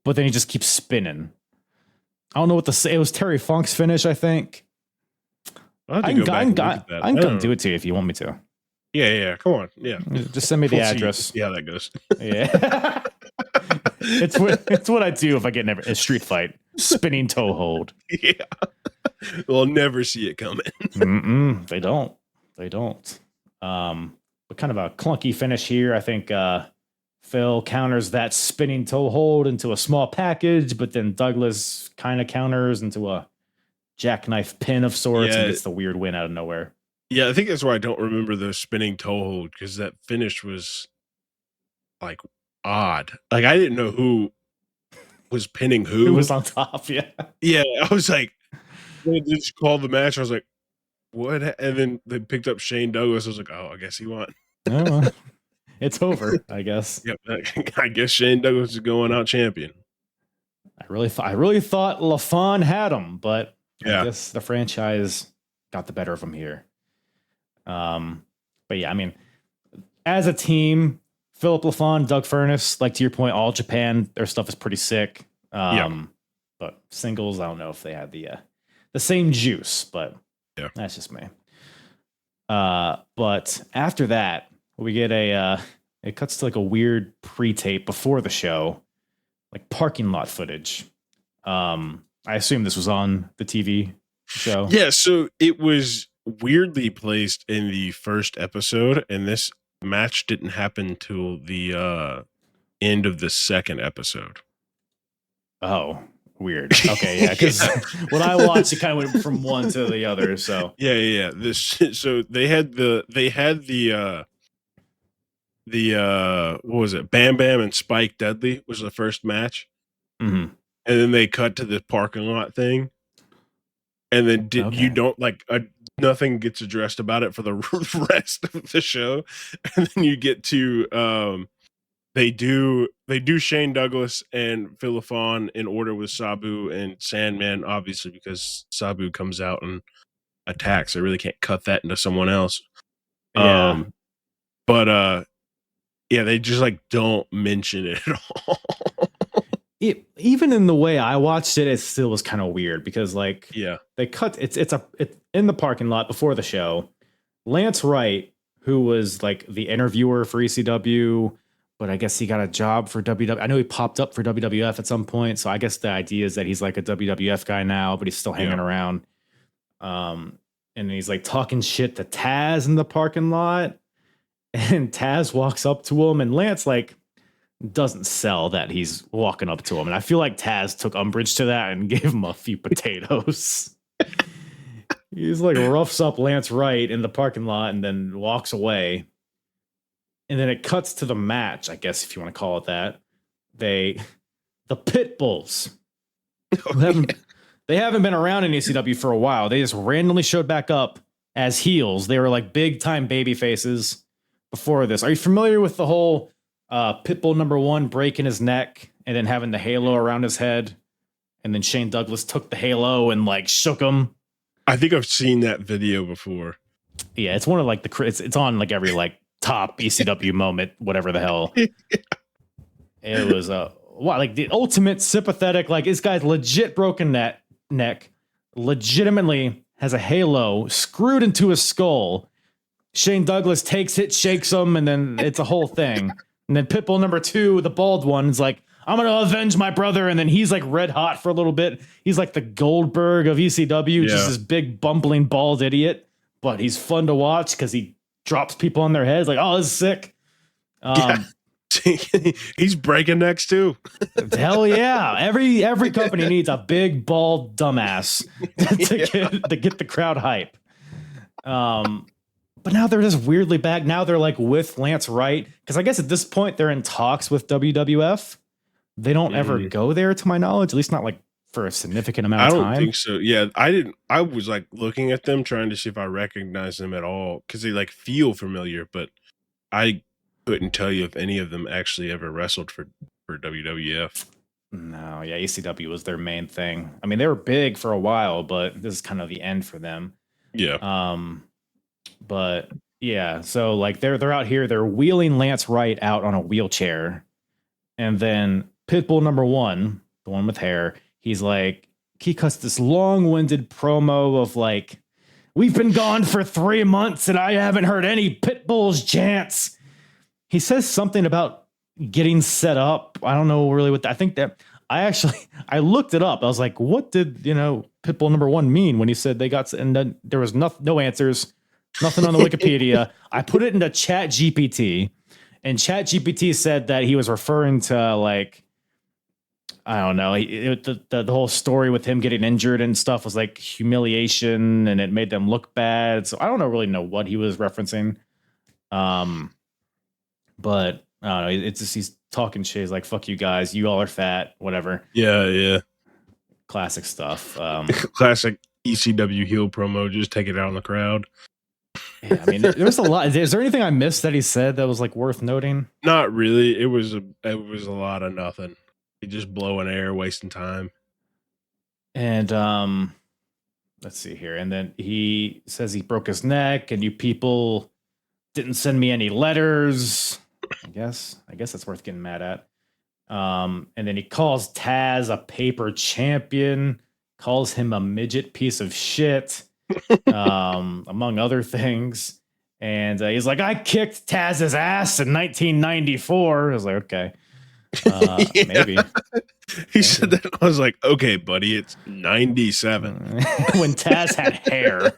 but then he just keeps spinning. I don't know what it was Terry Funk's finish, I think. I can do it to you if you want me to. Yeah. Come on. Yeah. Just send me the address. Yeah, that goes. Yeah. It's what I do if I get in a street fight. Spinning toe hold. Yeah. We'll never see it coming. They don't. But kind of a clunky finish here. I think Phil counters that spinning toe hold into a small package, but then Douglas kind of counters into a jackknife pin of sorts and gets the weird win out of nowhere. Yeah, I think that's why I don't remember the spinning toe hold, because that finish was like odd. Like I didn't know who was pinning who. Who was on top, yeah. Yeah, I was like, they just called the match. I was like, what? And then they picked up Shane Douglas. I was like, oh, I guess he won. Oh, well, it's over, I guess. Yep, I guess Shane Douglas is going out champion. I really thought LaFawn had him, but Yeah. I guess the franchise got the better of them here. But yeah, I mean, as a team, Philip LaFawn, Doug Furness, like to your point, All Japan, their stuff is pretty sick. But singles, I don't know if they had the same juice, but yeah, that's just me. But after that, we get it cuts to like a weird pre-tape before the show, like parking lot footage. I assume this was on the TV show. Yeah, so it was weirdly placed in the first episode, and this match didn't happen till the end of the second episode. Oh, weird. Okay, yeah, because when I watched, it kind of went from one to the other. So yeah. So they had the what was it? Bam Bam and Spike Dudley was the first match, and then they cut to the parking lot thing, and then you don't like nothing gets addressed about it for the rest of the show, and then you get to they do Shane Douglas and Phil LaFawn in order with Sabu and Sandman, obviously because Sabu comes out and attacks. I really can't cut that into someone else. Yeah. But yeah, they just like don't mention it at all. Even in the way I watched it, it still was kind of weird because like they cut it's in the parking lot before the show. Lance Wright, who was like the interviewer for ECW, but I guess he got a job for WWF. I know he popped up for WWF at some point, so I guess the idea is that he's like a WWF guy now, but he's still hanging around. And he's like talking shit to Taz in the parking lot, and Taz walks up to him, and Lance like doesn't sell that he's walking up to him, and I feel like Taz took umbrage to that and gave him a few potatoes. He's like roughs up Lance Wright in the parking lot and then walks away. And then it cuts to the match, I guess, if you want to call it that. The Pit Bulls. They haven't been around in ECW for a while. They just randomly showed back up as heels. They were like big time baby faces before this. Are you familiar with the whole Pitbull #1 breaking his neck and then having the halo around his head? And then Shane Douglas took the halo and like shook him. I think I've seen that video before. Yeah, it's one of like it's on like every like top ECW moment, whatever the hell. It was like the ultimate sympathetic, like this guy's legit broken neck, legitimately has a halo screwed into his skull. Shane Douglas takes it, shakes him, and then it's a whole thing. And then Pitbull #2, the bald one, is like, I'm gonna avenge my brother, and then he's like red hot for a little bit. He's like the Goldberg of ECW, just this big bumbling bald idiot, but he's fun to watch because he drops people on their heads. Like, oh, this is sick. He's breaking necks too. Hell yeah! Every company needs a big bald dumbass to get the crowd hype. But now they're just weirdly back. Now they're like with Lance Wright because I guess at this point they're in talks with WWF. They don't ever go there, to my knowledge, at least not like for a significant amount of time. I don't think so. Yeah, I didn't. I was like looking at them, trying to see if I recognize them at all because they like feel familiar, but I couldn't tell you if any of them actually ever wrestled for WWF. No, yeah, ECW was their main thing. I mean, they were big for a while, but this is kind of the end for them. Yeah. But yeah, so like they're out here, they're wheeling Lance Wright out on a wheelchair, and then Pitbull #1, the one with hair, he's like, he cuts this long-winded promo of like, we've been gone for 3 months and I haven't heard any Pitbull's chants. He says something about getting set up. I don't know really what I think that I looked it up. I was like, what did, Pitbull #1 mean when he said they got, and then there was no answers, nothing on the Wikipedia. I put it into Chat GPT, and Chat GPT said that he was referring to like, I don't know, the whole story with him getting injured and stuff was like humiliation and it made them look bad. So I don't really know what he was referencing. But I don't know. It's just he's talking shit. He's like, "Fuck you guys. You all are fat. Whatever." Yeah. Classic stuff. Classic ECW heel promo. Just take it out on the crowd. Yeah, I mean, there's a lot. Is there anything I missed that he said that was like worth noting? Not really. It was a lot of nothing. He just blowing air, wasting time. And let's see here. And then he says he broke his neck, and you people didn't send me any letters. I guess that's worth getting mad at. And then he calls Taz a paper champion, calls him a midget piece of shit, among other things. And he's like, I kicked Taz's ass in 1994. I was like, okay, maybe. He said that. I was like, okay, buddy, it's 97. When Taz had hair.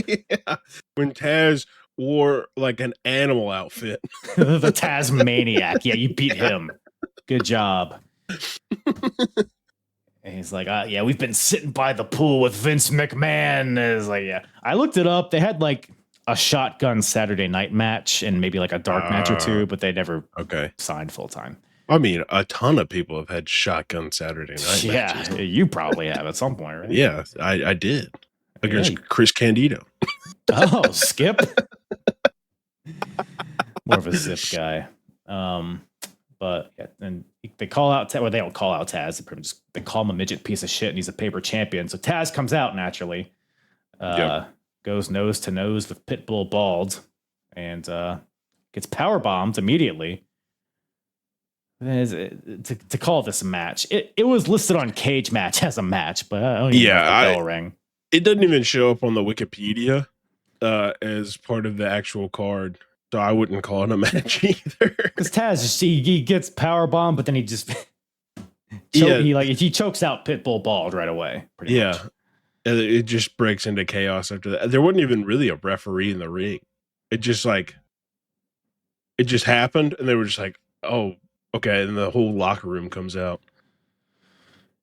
Yeah. When Taz wore like an animal outfit. The Taz maniac. Yeah, you beat him. Good job. And he's like, yeah, we've been sitting by the pool with Vince McMahon. And it's like, yeah. I looked it up. They had like a shotgun Saturday night match and maybe like a dark match or two, but they never signed full time. I mean, a ton of people have had shotgun Saturday night matches. Yeah, you probably have at some point, right? Yeah, I did. Against Chris Candido. Oh, Skip? More of a Zip guy. But yeah, and they call out, well, they don't call out Taz. They call him a midget piece of shit, and he's a paper champion. So Taz comes out naturally, goes nose to nose with Pitbull Bald, and gets power bombed immediately. To call this a match, it was listed on Cage Match as a match, but I don't even know if the bell rang. It doesn't even show up on the Wikipedia as part of the actual card. So I wouldn't call it a match either. Because Taz, he gets power bombed, but then he just he chokes out Pitbull Bald right away. Pretty much. And it just breaks into chaos after that. There wasn't even really a referee in the ring. It just happened, and they were just like, "Oh, okay." And the whole locker room comes out.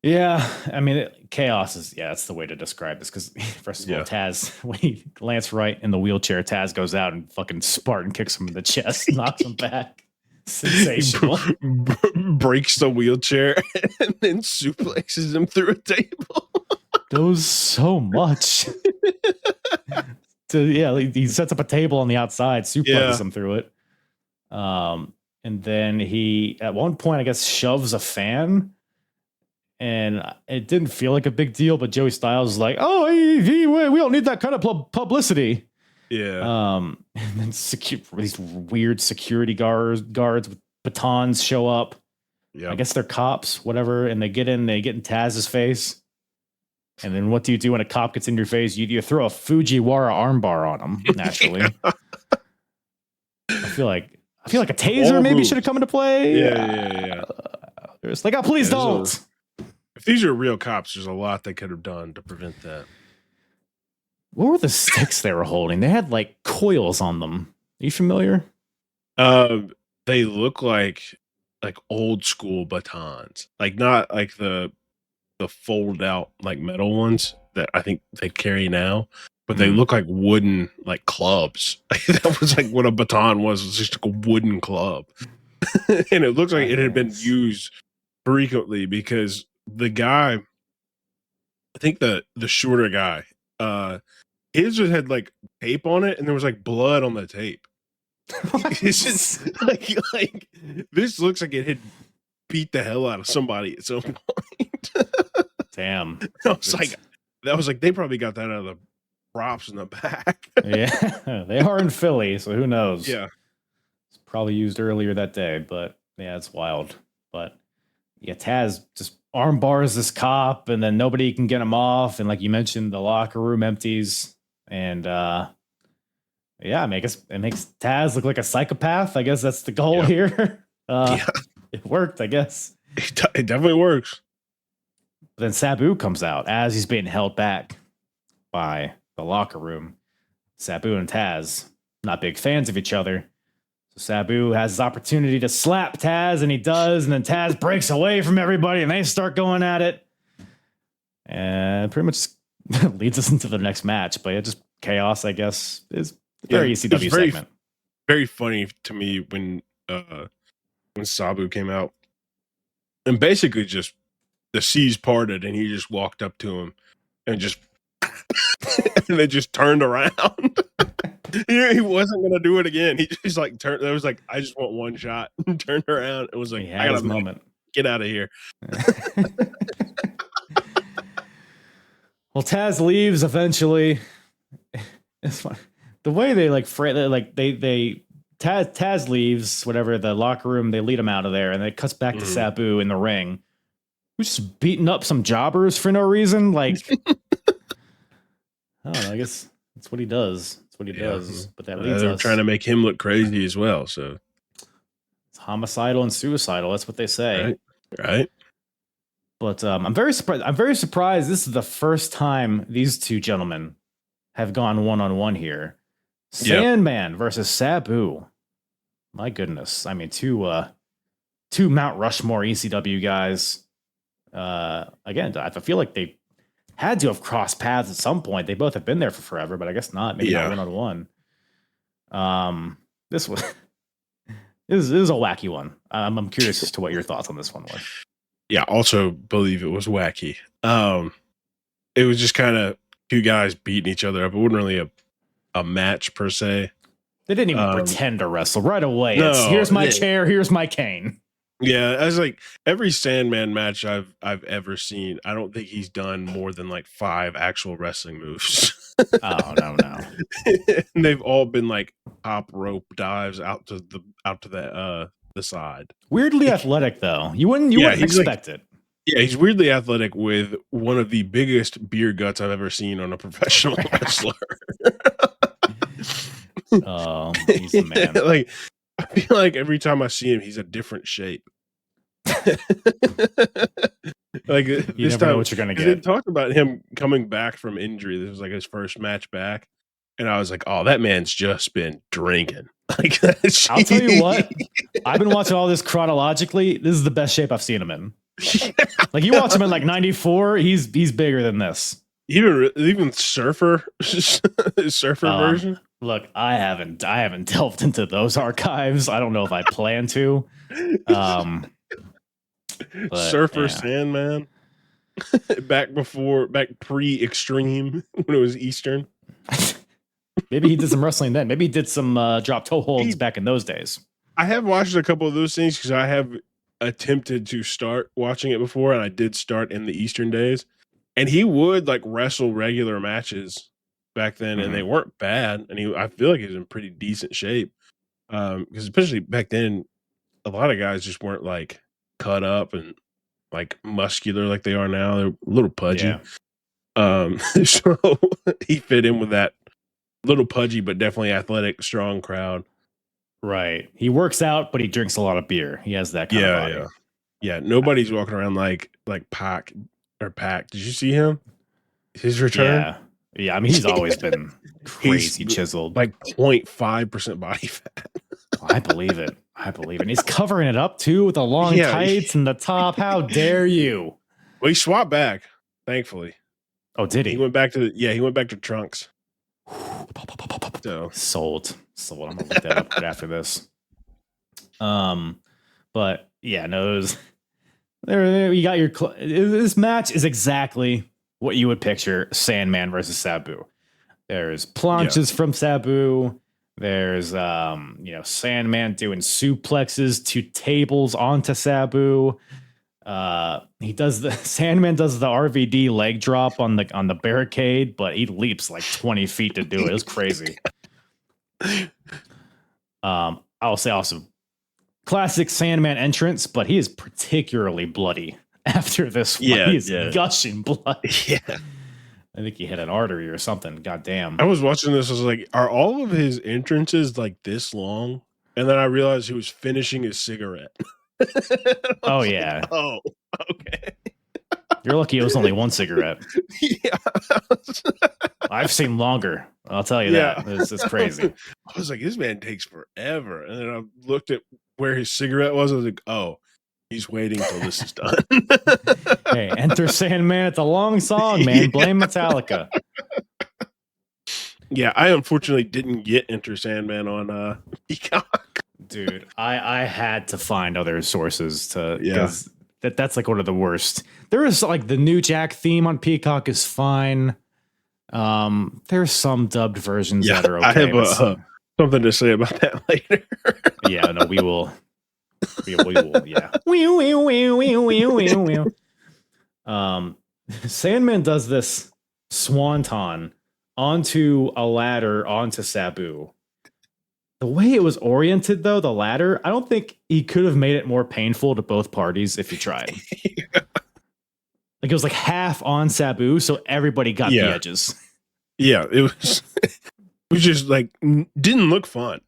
Yeah, I mean, chaos is, that's the way to describe this. Because first of all, Taz, when he lands right in the wheelchair, Taz goes out and fucking Spartan kicks him in the chest, knocks him back. Sensational. Breaks the wheelchair and then suplexes him through a table. Does so much. He sets up a table on the outside, suplexes him through it. And then he, at one point, I guess, shoves a fan. And it didn't feel like a big deal, but Joey Styles is like, "Oh, we don't need that kind of publicity." Yeah. And then these weird security guards with batons show up. Yeah. I guess they're cops, whatever. And they get in Taz's face. And then what do you do when a cop gets in your face? You throw a Fujiwara armbar on him, naturally. I feel like a taser maybe should have come into play. Yeah. It's like, please don't. If these are real cops, there's a lot they could have done to prevent that. What were the sticks they were holding? They had like coils on them. Are you familiar? They look like old school batons, like not like the fold out like metal ones that I think they carry now, but they look like wooden like clubs. That was like what a baton was. It was just like a wooden club, and it looks like it had been used frequently because the guy, I think the shorter guy, his just had like tape on it, and there was like blood on the tape. It's just like this looks like it had beat the hell out of somebody at some point. Damn. I was like, they probably got that out of the props in the back. Yeah, they are in Philly, so who knows? Yeah, it's probably used earlier that day, but yeah, it's wild. But yeah, Taz just arm bars this cop, and then nobody can get him off. And like you mentioned, the locker room empties, and it makes Taz look like a psychopath. I guess that's the goal here. It worked, I guess. It definitely works. But then Sabu comes out as he's being held back by the locker room. Sabu and Taz, not big fans of each other. So Sabu has his opportunity to slap Taz, and he does, and then Taz breaks away from everybody, and they start going at it. And pretty much leads us into the next match. But just chaos, I guess, is very ECW segment. Very funny to me when Sabu came out. And basically just the seas parted, and he just walked up to him and just and they just turned around. He wasn't gonna do it again. He just like turned. It was like, I just want one shot. And turned around. It was like, I got a moment. Get out of here. Well, Taz leaves eventually. It's fun. The way they Taz leaves, whatever, the locker room, they lead him out of there, and it cuts back to Sabu in the ring, who's just beating up some jobbers for no reason. Like, I don't know, I guess that's what he does. That's what he does. But that leads they're us trying to make him look crazy as well. So it's homicidal and suicidal. That's what they say. Right. But I'm very surprised. I'm very surprised. This is the first time these two gentlemen have gone one-on-one here. Sandman versus Sabu. My goodness. I mean, two Mount Rushmore ECW guys. Again, I feel like they had to have crossed paths at some point. They both have been there for forever, but I guess not. Maybe not one-on-one. This was this is a wacky one. I'm curious as to what your thoughts on this one were. Yeah, also believe it was wacky. It was just kind of two guys beating each other up. It wasn't really a match per se. They didn't even pretend to wrestle right away. No, it's, here's my chair, here's my cane. Yeah, I was like, every Sandman match I've ever seen, I don't think he's done more than like 5 actual wrestling moves. Oh no. And they've all been like top rope dives out to the side. Weirdly athletic though. You wouldn't expect it. Yeah, he's weirdly athletic with one of the biggest beer guts I've ever seen on a professional wrestler. Oh, he's the man. Like, I feel like every time I see him, he's a different shape. Like you this never time, know what you're gonna get. They talked about him coming back from injury. This was like his first match back, and I was like, "Oh, that man's just been drinking." Like, I'll tell you what. I've been watching all this chronologically. This is the best shape I've seen him in. Like, you watch him in like 94, he's bigger than this. Even Surfer version. Look, I haven't delved into those archives. I don't know if I plan to. Surfer Sandman. back pre-Extreme when it was Eastern. Maybe he did some wrestling then. Maybe he did some drop toe holds back in those days. I have watched a couple of those things because I have attempted to start watching it before, and I did start in the Eastern days. And he would like wrestle regular matches back then, and they weren't bad. And I feel like he was in pretty decent shape. Because especially back then, a lot of guys just weren't like cut up and like muscular like they are now. They're a little pudgy. Yeah. So he fit in with that little pudgy but definitely athletic, strong crowd. Right. He works out, but he drinks a lot of beer. He has that kind of body. Yeah. Nobody's walking around like Pac. Did you see him? His return? Yeah. I mean, he's always been crazy chiseled. Like 0.5% body fat. I believe it. And he's covering it up too with the long tights and the top. How dare you? Well, he swapped back, thankfully. Oh, did he? He went back to trunks. So. Sold. I'm gonna look that up right after this. But yeah, no, it was there. You got your. This match is exactly what you would picture Sandman versus Sabu. There's planches from Sabu. There's Sandman doing suplexes to tables onto Sabu. Sandman does the RVD leg drop on the barricade, but he leaps like 20 feet to do it. It was crazy. I'll say also classic Sandman entrance, but he is particularly bloody after this one. Yeah, He's gushing blood. Yeah. I think he hit an artery or something. God damn. I was watching this. I was like, are all of his entrances like this long? And then I realized he was finishing his cigarette. Oh, yeah. Like, oh, okay. You're lucky it was only one cigarette. Yeah. I've seen longer. I'll tell you that. It's crazy. I was like, this man takes forever. And then I looked at where his cigarette was. I was like, oh, he's waiting until this is done. Hey, Enter Sandman. It's a long song, man. Blame Metallica. Yeah, I unfortunately didn't get Enter Sandman on Peacock. Dude, I had to find other sources because that's like one of the worst. There is like the New Jack theme on Peacock is fine. There's some dubbed versions that are okay. I have something to say about that later. Yeah, no, we will. Yeah. Sandman does this swanton onto a ladder onto Sabu. The way it was oriented, though, the ladder, I don't think he could have made it more painful to both parties if he tried. Like it was like half on Sabu, so everybody got the edges. Yeah, it was just like didn't look fun.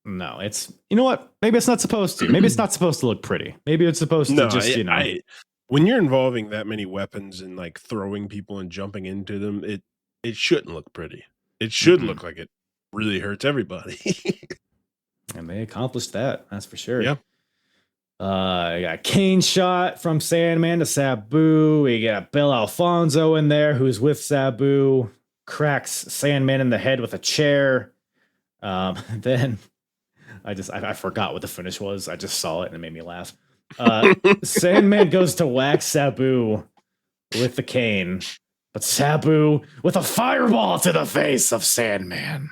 No, it's, you know what? Maybe it's not supposed to. Maybe it's not supposed to look pretty. Maybe it's supposed to just, you know. When you're involving that many weapons and like throwing people and jumping into them, it shouldn't look pretty. It should look like it really hurts everybody. And they accomplished that, that's for sure. Yeah. You got a cane shot from Sandman to Sabu. We got Bill Alfonso in there who's with Sabu. Cracks Sandman in the head with a chair. Then I forgot what the finish was. I just saw it and it made me laugh. Sandman goes to whack Sabu with the cane, but Sabu with a fireball to the face of Sandman.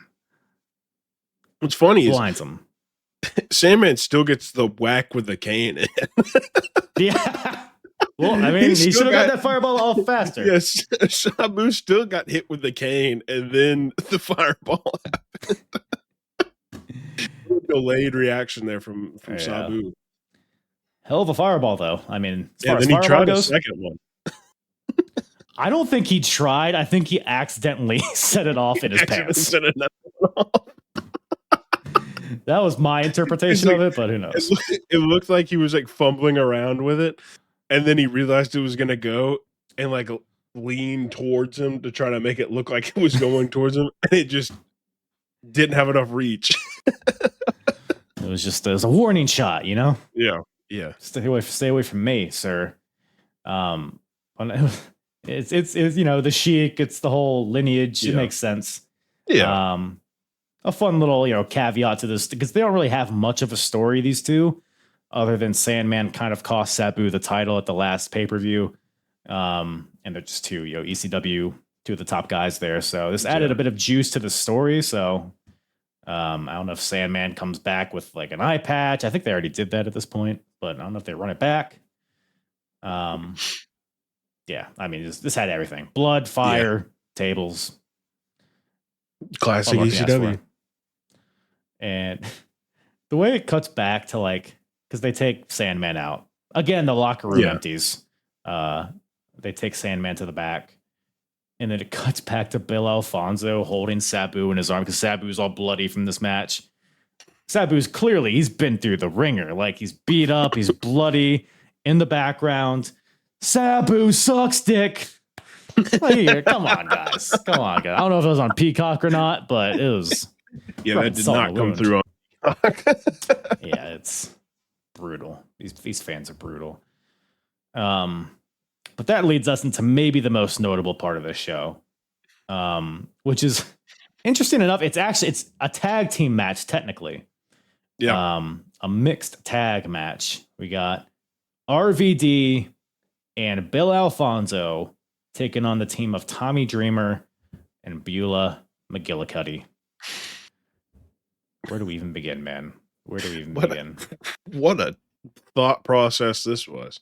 What's funny blinds him. Sandman still gets the whack with the cane. Yeah. Well, I mean, he should have got that fireball off faster. Yes, Sabu still got hit with the cane, and then the fireball happened. Delayed reaction there from Sabu. Hell of a fireball, though. I mean, as yeah, far then as he tried goes, a second one. I don't think he tried. I think he accidentally set it off in his pants. That was my interpretation of it, but who knows? It looked like he was like fumbling around with it, and then he realized it was gonna go and like lean towards him to try to make it look like it was going towards him, and it just didn't have enough reach. It was a warning shot, you know? Yeah. Stay away from me, sir. It's you know, the Sheik, it's the whole lineage. It makes sense. Yeah. A fun little, you know, caveat to this, because they don't really have much of a story, these two, other than Sandman kind of cost Sabu the title at the last pay-per-view. And they're just two, you know, ECW, two of the top guys there. So this added a bit of juice to the story. So I don't know if Sandman comes back with like an eye patch. I think they already did that at this point, but I don't know if they run it back. Yeah, I mean, this had everything. Blood, fire, tables. Classic ECW. And the way it cuts back to like, because they take Sandman out. Again, the locker room empties. They take Sandman to the back. And then it cuts back to Bill Alfonso holding Sabu in his arm, because Sabu's all bloody from this match. Sabu's clearly, he's been through the ringer. Like, he's beat up, he's bloody. In the background, Sabu sucks dick. Like, come on, guys. I don't know if it was on Peacock or not, but it was. Yeah, that did not come through on Peacock. Yeah, it's brutal. These fans are brutal. But that leads us into maybe the most notable part of this show, which is interesting enough. It's a tag team match, technically. Yeah. A mixed tag match. We got RVD and Bill Alfonso taking on the team of Tommy Dreamer and Beulah McGillicuddy. Where do we even begin, man? Where do we even begin? What a thought process this was.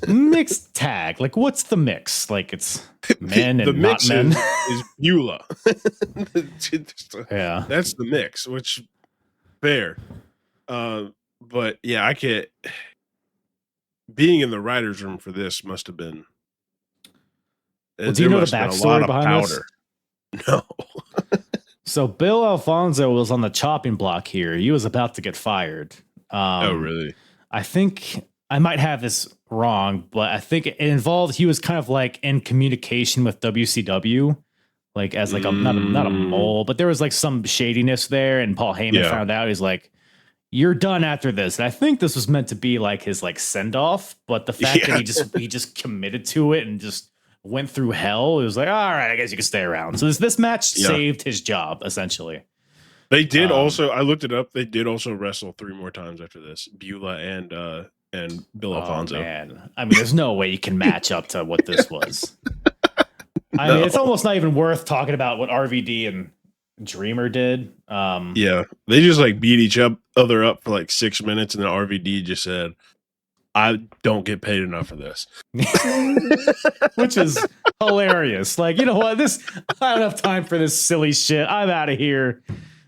Mixed tag. Like, what's the mix? Like, it's men and not men. Is Beulah. Yeah. That's the mix, which fair. But yeah, I can't. Being in the writer's room for this must have been. Well, do you know the backstory behind this? No. So Bill Alfonso was on the chopping block here. He was about to get fired. Oh, really? I think I might have this wrong, but I think it involved, he was kind of like in communication with WCW, like as like not a mole, but there was like some shadiness there. And Paul Heyman found out. He's like, "You're done after this." And I think this was meant to be like his like send off, but the fact that he just committed to it and just went through hell, it was like, all right, I guess you can stay around. So this match saved his job, essentially. They did also, I looked it up, they did also wrestle 3 more times after this, Beulah and Bill Alfonso. Man. I mean, there's no way you can match up to what this was. I mean, it's almost not even worth talking about what RVD and Dreamer did. Yeah, they just like beat each other up for like 6 minutes, and then RVD just said, I don't get paid enough for this. Which is hilarious. Like, you know what? I don't have time for this silly shit. I'm out of here.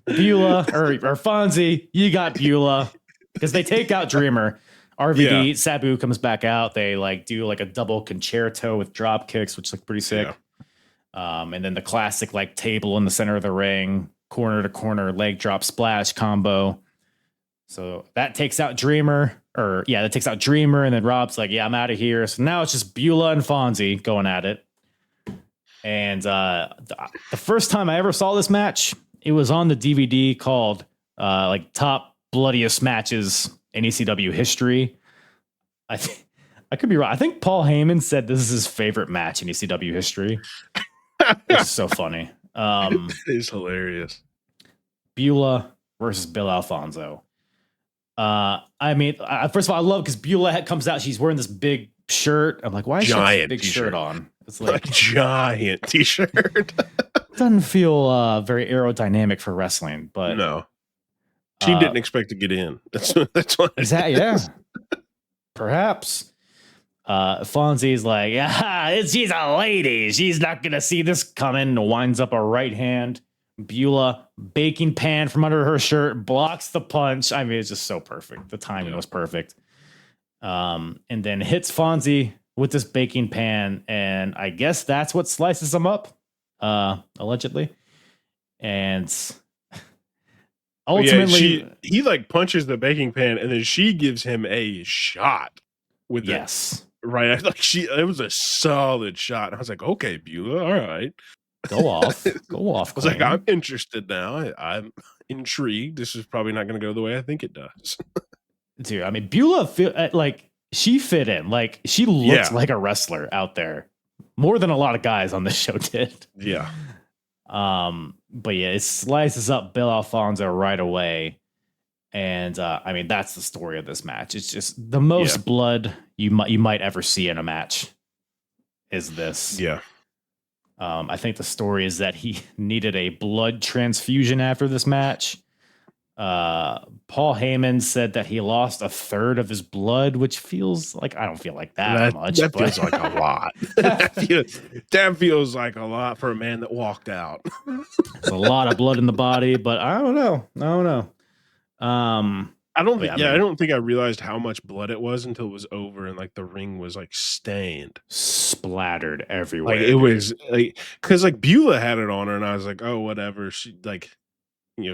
Beulah or Fonzie, you got Beulah because they take out Dreamer. RVD, Sabu comes back out. They like do like a double concerto with drop kicks, which look pretty sick. Yeah. And then the classic like table in the center of the ring, corner to corner leg drop splash combo. So that takes out Dreamer, that takes out Dreamer, and then Rob's like, yeah, I'm out of here. So now it's just Beulah and Fonzie going at it. And the first time I ever saw this match, it was on the DVD called like Top Bloodiest Matches in ECW History. I could be wrong. I think Paul Heyman said this is his favorite match in ECW history. It's so funny. It is hilarious. Beulah versus Bill Alfonso. I mean, first of all, I love because Beulah comes out. She's wearing this big shirt. I'm like, why is she have a big shirt on? It's like a giant t-shirt. Doesn't feel very aerodynamic for wrestling, but no, she didn't expect to get in. That's what. Is that perhaps. Fonzie's like, she's a lady. She's not gonna see this coming. Winds up a right hand. Beulah, baking pan from under her shirt, blocks the punch. I mean, it's just so perfect. The timing was perfect. And then hits Fonzie with this baking pan, and I guess that's what slices him up, allegedly. And ultimately, he like punches the baking pan, and then she gives him a shot with it. Right, like it was a solid shot. I was like, okay, Beulah, all right. Go off. I was like, I'm interested now. I'm intrigued. This is probably not going to go the way I think it does. Dude, I mean, Beulah she fit in. Like she looks like a wrestler out there more than a lot of guys on this show did. Yeah. But yeah, it slices up Bill Alfonso right away. And I mean, that's the story of this match. It's just the most blood you might ever see in a match is this. Yeah. I think the story is that he needed a blood transfusion after this match. Paul Heyman said that he lost a third of his blood, which feels like, I don't feel like that much. That feels like a lot. that feels like a lot for a man that walked out. There's a lot of blood in the body, but I don't know. I don't think I realized how much blood it was until it was over and like the ring was like stained, splattered everywhere. Like it was like, because like Beulah had it on her, and I was like, oh, whatever. She like,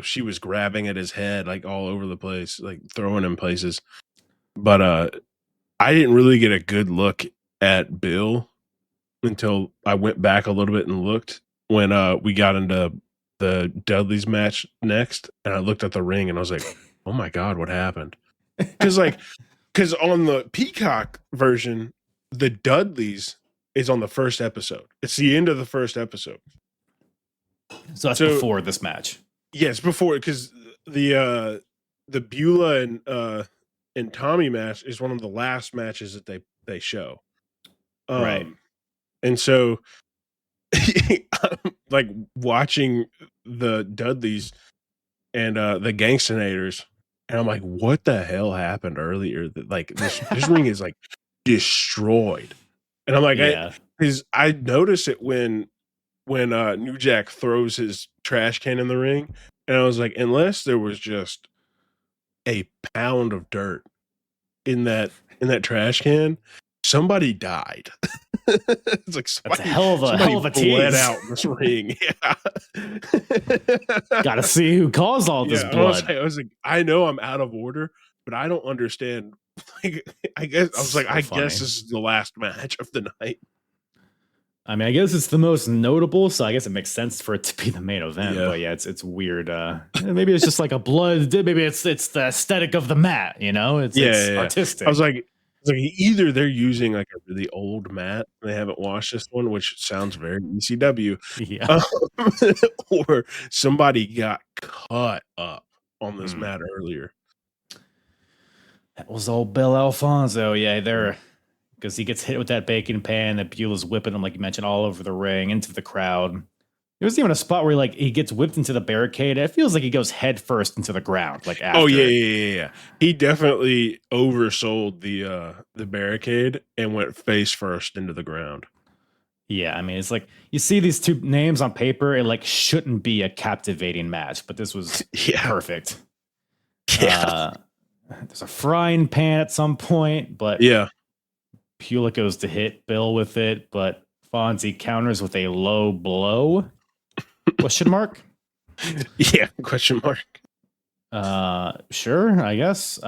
she was grabbing at his head like all over the place, like throwing him places. But I didn't really get a good look at Bill until I went back a little bit and looked when we got into the Dudley's match next, and I looked at the ring and I was like, oh my God, what happened? Because on the Peacock version, the Dudleys is on the first episode. It's the end of the first episode. So that's before this match. Yes, before, because the Beulah and Tommy match is one of the last matches that they show. Right. And so like watching the Dudleys and the Gangstanators, and I'm like, what the hell happened earlier? That like this ring is like destroyed. And I'm like, because I noticed it when New Jack throws his trash can in the ring, and I was like, unless there was just a pound of dirt in that trash can, somebody died. It's like that's a hell of a tease. Bled out in this ring. Yeah. Gotta see who caused all this blood. I was like, I know I'm out of order, but I don't understand. Like, I guess this is the last match of the night. I mean, I guess it's the most notable, so I guess it makes sense for it to be the main event. Yeah. But yeah, it's weird. Maybe it's just like a blood. Maybe it's the aesthetic of the mat. It's artistic. I was like, either they're using like a really old mat, and they haven't washed this one, which sounds very ECW, or somebody got cut up on this mat earlier. That was old Bill Alfonso. Yeah, because he gets hit with that baking pan that Beulah's whipping him, like you mentioned, all over the ring, into the crowd. There's even a spot where he gets whipped into the barricade. It feels like he goes head first into the ground. Like after. Oh yeah. He definitely oversold the barricade and went face first into the ground. Yeah, I mean, it's like you see these two names on paper. It shouldn't be a captivating match, but this was perfect. Yeah. There's a frying pan at some point, but Beulah goes to hit Bill with it, but Fonzie counters with a low blow. Question mark? Yeah, question mark. Sure, I guess.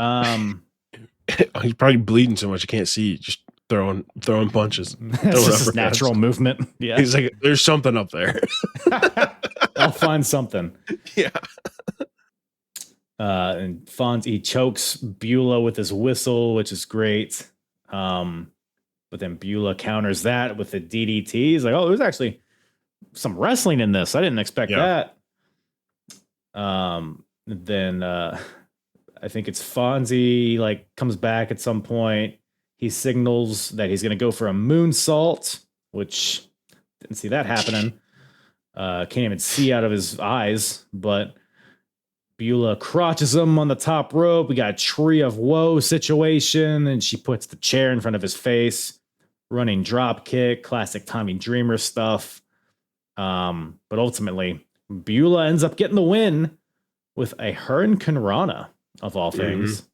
He's probably bleeding so much you can't see. Just throwing punches. That's just his natural movement. Yeah. He's like, there's something up there. I'll find something. Yeah. And Fonzie chokes Beulah with his whistle, which is great. But then Beulah counters that with the DDT. He's like, oh, there's actually some wrestling in this. I didn't expect that. Then I think it's Fonzie comes back at some point. He signals that he's going to go for a moonsault, which didn't see that happening. Can't even see out of his eyes, but Beulah crotches him on the top rope. We got a tree of woe situation, and she puts the chair in front of his face. Running drop kick, classic Tommy Dreamer stuff. But ultimately, Beulah ends up getting the win with a Hurricane Rana, of all things.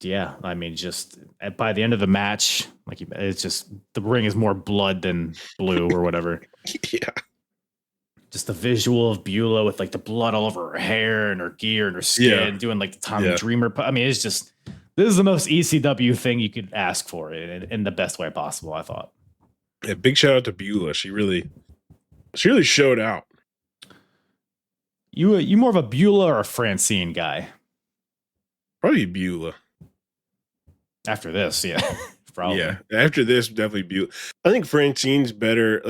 Yeah, I mean, just by the end of the match, it's just the ring is more blood than blue or whatever. Yeah. Just the visual of Beulah with the blood all over her hair and her gear and her skin, doing the Tommy Dreamer. I mean, it's just, this is the most ECW thing you could ask for in the best way possible, I thought. Yeah, big shout out to Beulah. She really showed out. You more of a Beulah or a Francine guy? Probably Beulah. After this, yeah. Probably. Yeah. After this, definitely Beulah. I think Francine's better.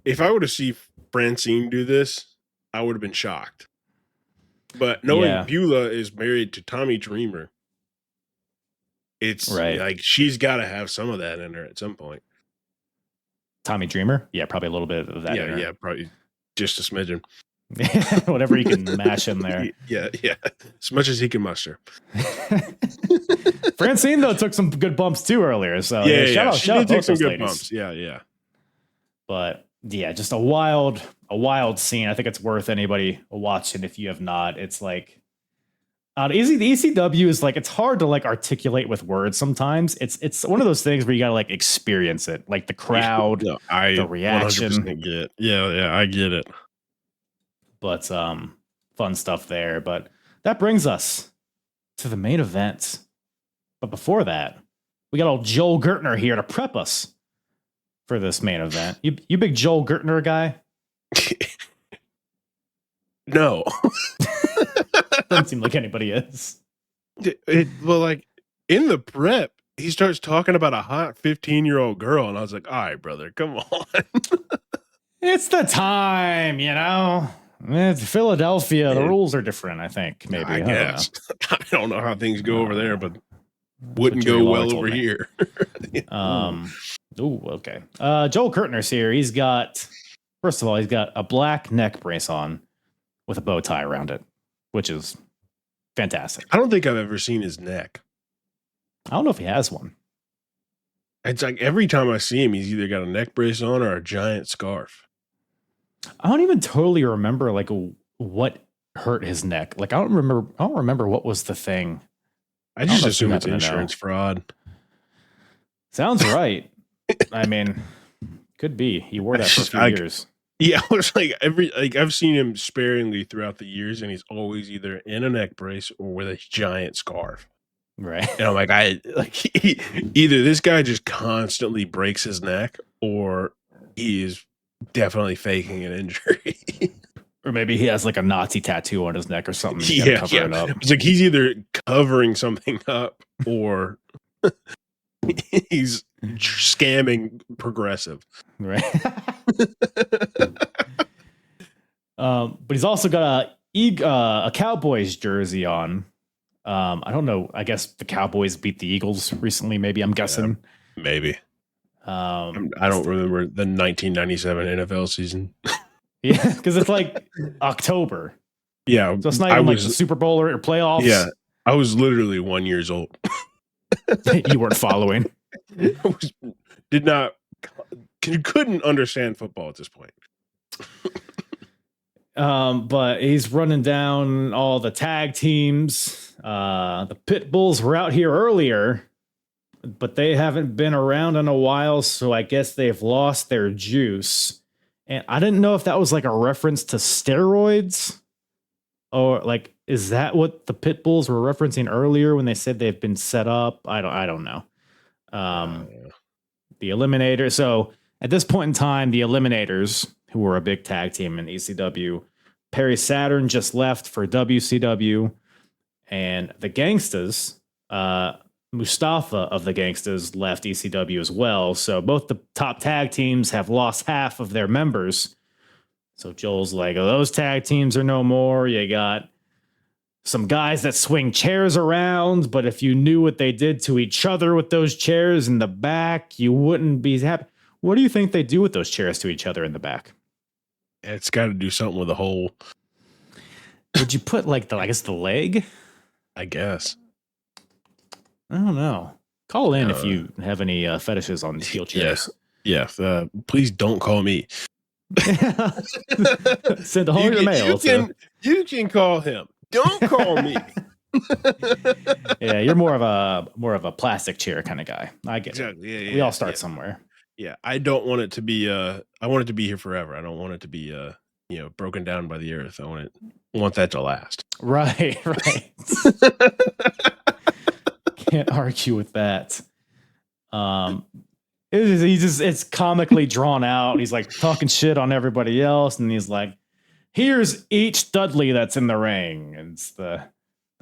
If I were to see Francine do this, I would have been shocked. But knowing Beulah is married to Tommy Dreamer, it's she's got to have some of that in her at some point. Tommy Dreamer? Yeah, probably a little bit of that. Yeah, probably just a smidgen. Whatever you can mash in there. Yeah. As much as he can muster. Francine, though, took some good bumps too earlier. So shout out, she did take some good ladies. bumps. Yeah. But yeah, just a wild scene. I think it's worth anybody watching if you have not. It's the ECW is it's hard to articulate with words sometimes. It's one of those things where you gotta experience it, the crowd, the reaction. 100% get it. Yeah, I get it. But fun stuff there. But that brings us to the main event. But before that, we got old Joel Gertner here to prep us for this main event. You big Joel Gertner guy? No. Doesn't seem like anybody is. In the prep, he starts talking about a hot 15-year-old girl, and I was like, all right, brother, come on. It's the time, It's Philadelphia. The rules are different, I think. Maybe. I guess. I don't know how things go over there, but wouldn't go well over here. Okay. Joel Gertner's here. He's got a black neck brace on with a bow tie around it, which is fantastic. I don't think I've ever seen his neck. I don't know if he has one. It's every time I see him, he's either got a neck brace on or a giant scarf. I don't even totally remember what hurt his neck. I don't remember what was the thing. I just assume it's insurance fraud. Sounds right. I mean, could be. He wore that for a few years. Yeah, I was I've seen him sparingly throughout the years, and he's always either in a neck brace or with a giant scarf. Right. And I'm either this guy just constantly breaks his neck, or he is definitely faking an injury. Or maybe he has a Nazi tattoo on his neck or something. Cover it up. It's he's either covering something up or he's scamming Progressive. Right. But he's also got a Cowboys jersey on. I don't know. I guess the Cowboys beat the Eagles recently. Maybe I'm guessing. Maybe. I don't remember the 1997 NFL season. Yeah, because it's like October. Yeah, So it's not even like the Super Bowl or playoffs. Yeah, I was literally 1 year old. You weren't following. Couldn't understand football at this point. But he's running down all the tag teams. The Pit Bulls were out here earlier, but they haven't been around in a while, so I guess they've lost their juice. And I didn't know if that was like a reference to steroids, or like, is that what the Pit Bulls were referencing earlier when they said they've been set up? I don't know. The Eliminator. So at this point in time, the Eliminators, who were a big tag team in ECW, Perry Saturn just left for WCW, and the Gangstas, Mustafa of the Gangstas left ECW as well. So both the top tag teams have lost half of their members. So Joel's like, oh, those tag teams are no more. You got some guys that swing chairs around, but if you knew what they did to each other with those chairs in the back, you wouldn't be happy. What do you think they do with those chairs to each other in the back? It's got to do something with the hole. Would you put like the leg? I guess. I don't know. Call in if you have any fetishes on steel chairs. Yes. Please don't call me. Send all your mail. You can call him. Don't call me. Yeah, you're more of a plastic chair kind of guy. I get it. Yeah, we all start somewhere. Yeah, I don't want it to be. I want it to be here forever. I don't want it to be. Broken down by the earth. I want that to last. Right. Can't argue with that. It's comically drawn out. He's like talking shit on everybody else, and he's like, here's each Dudley that's in the ring. And it's the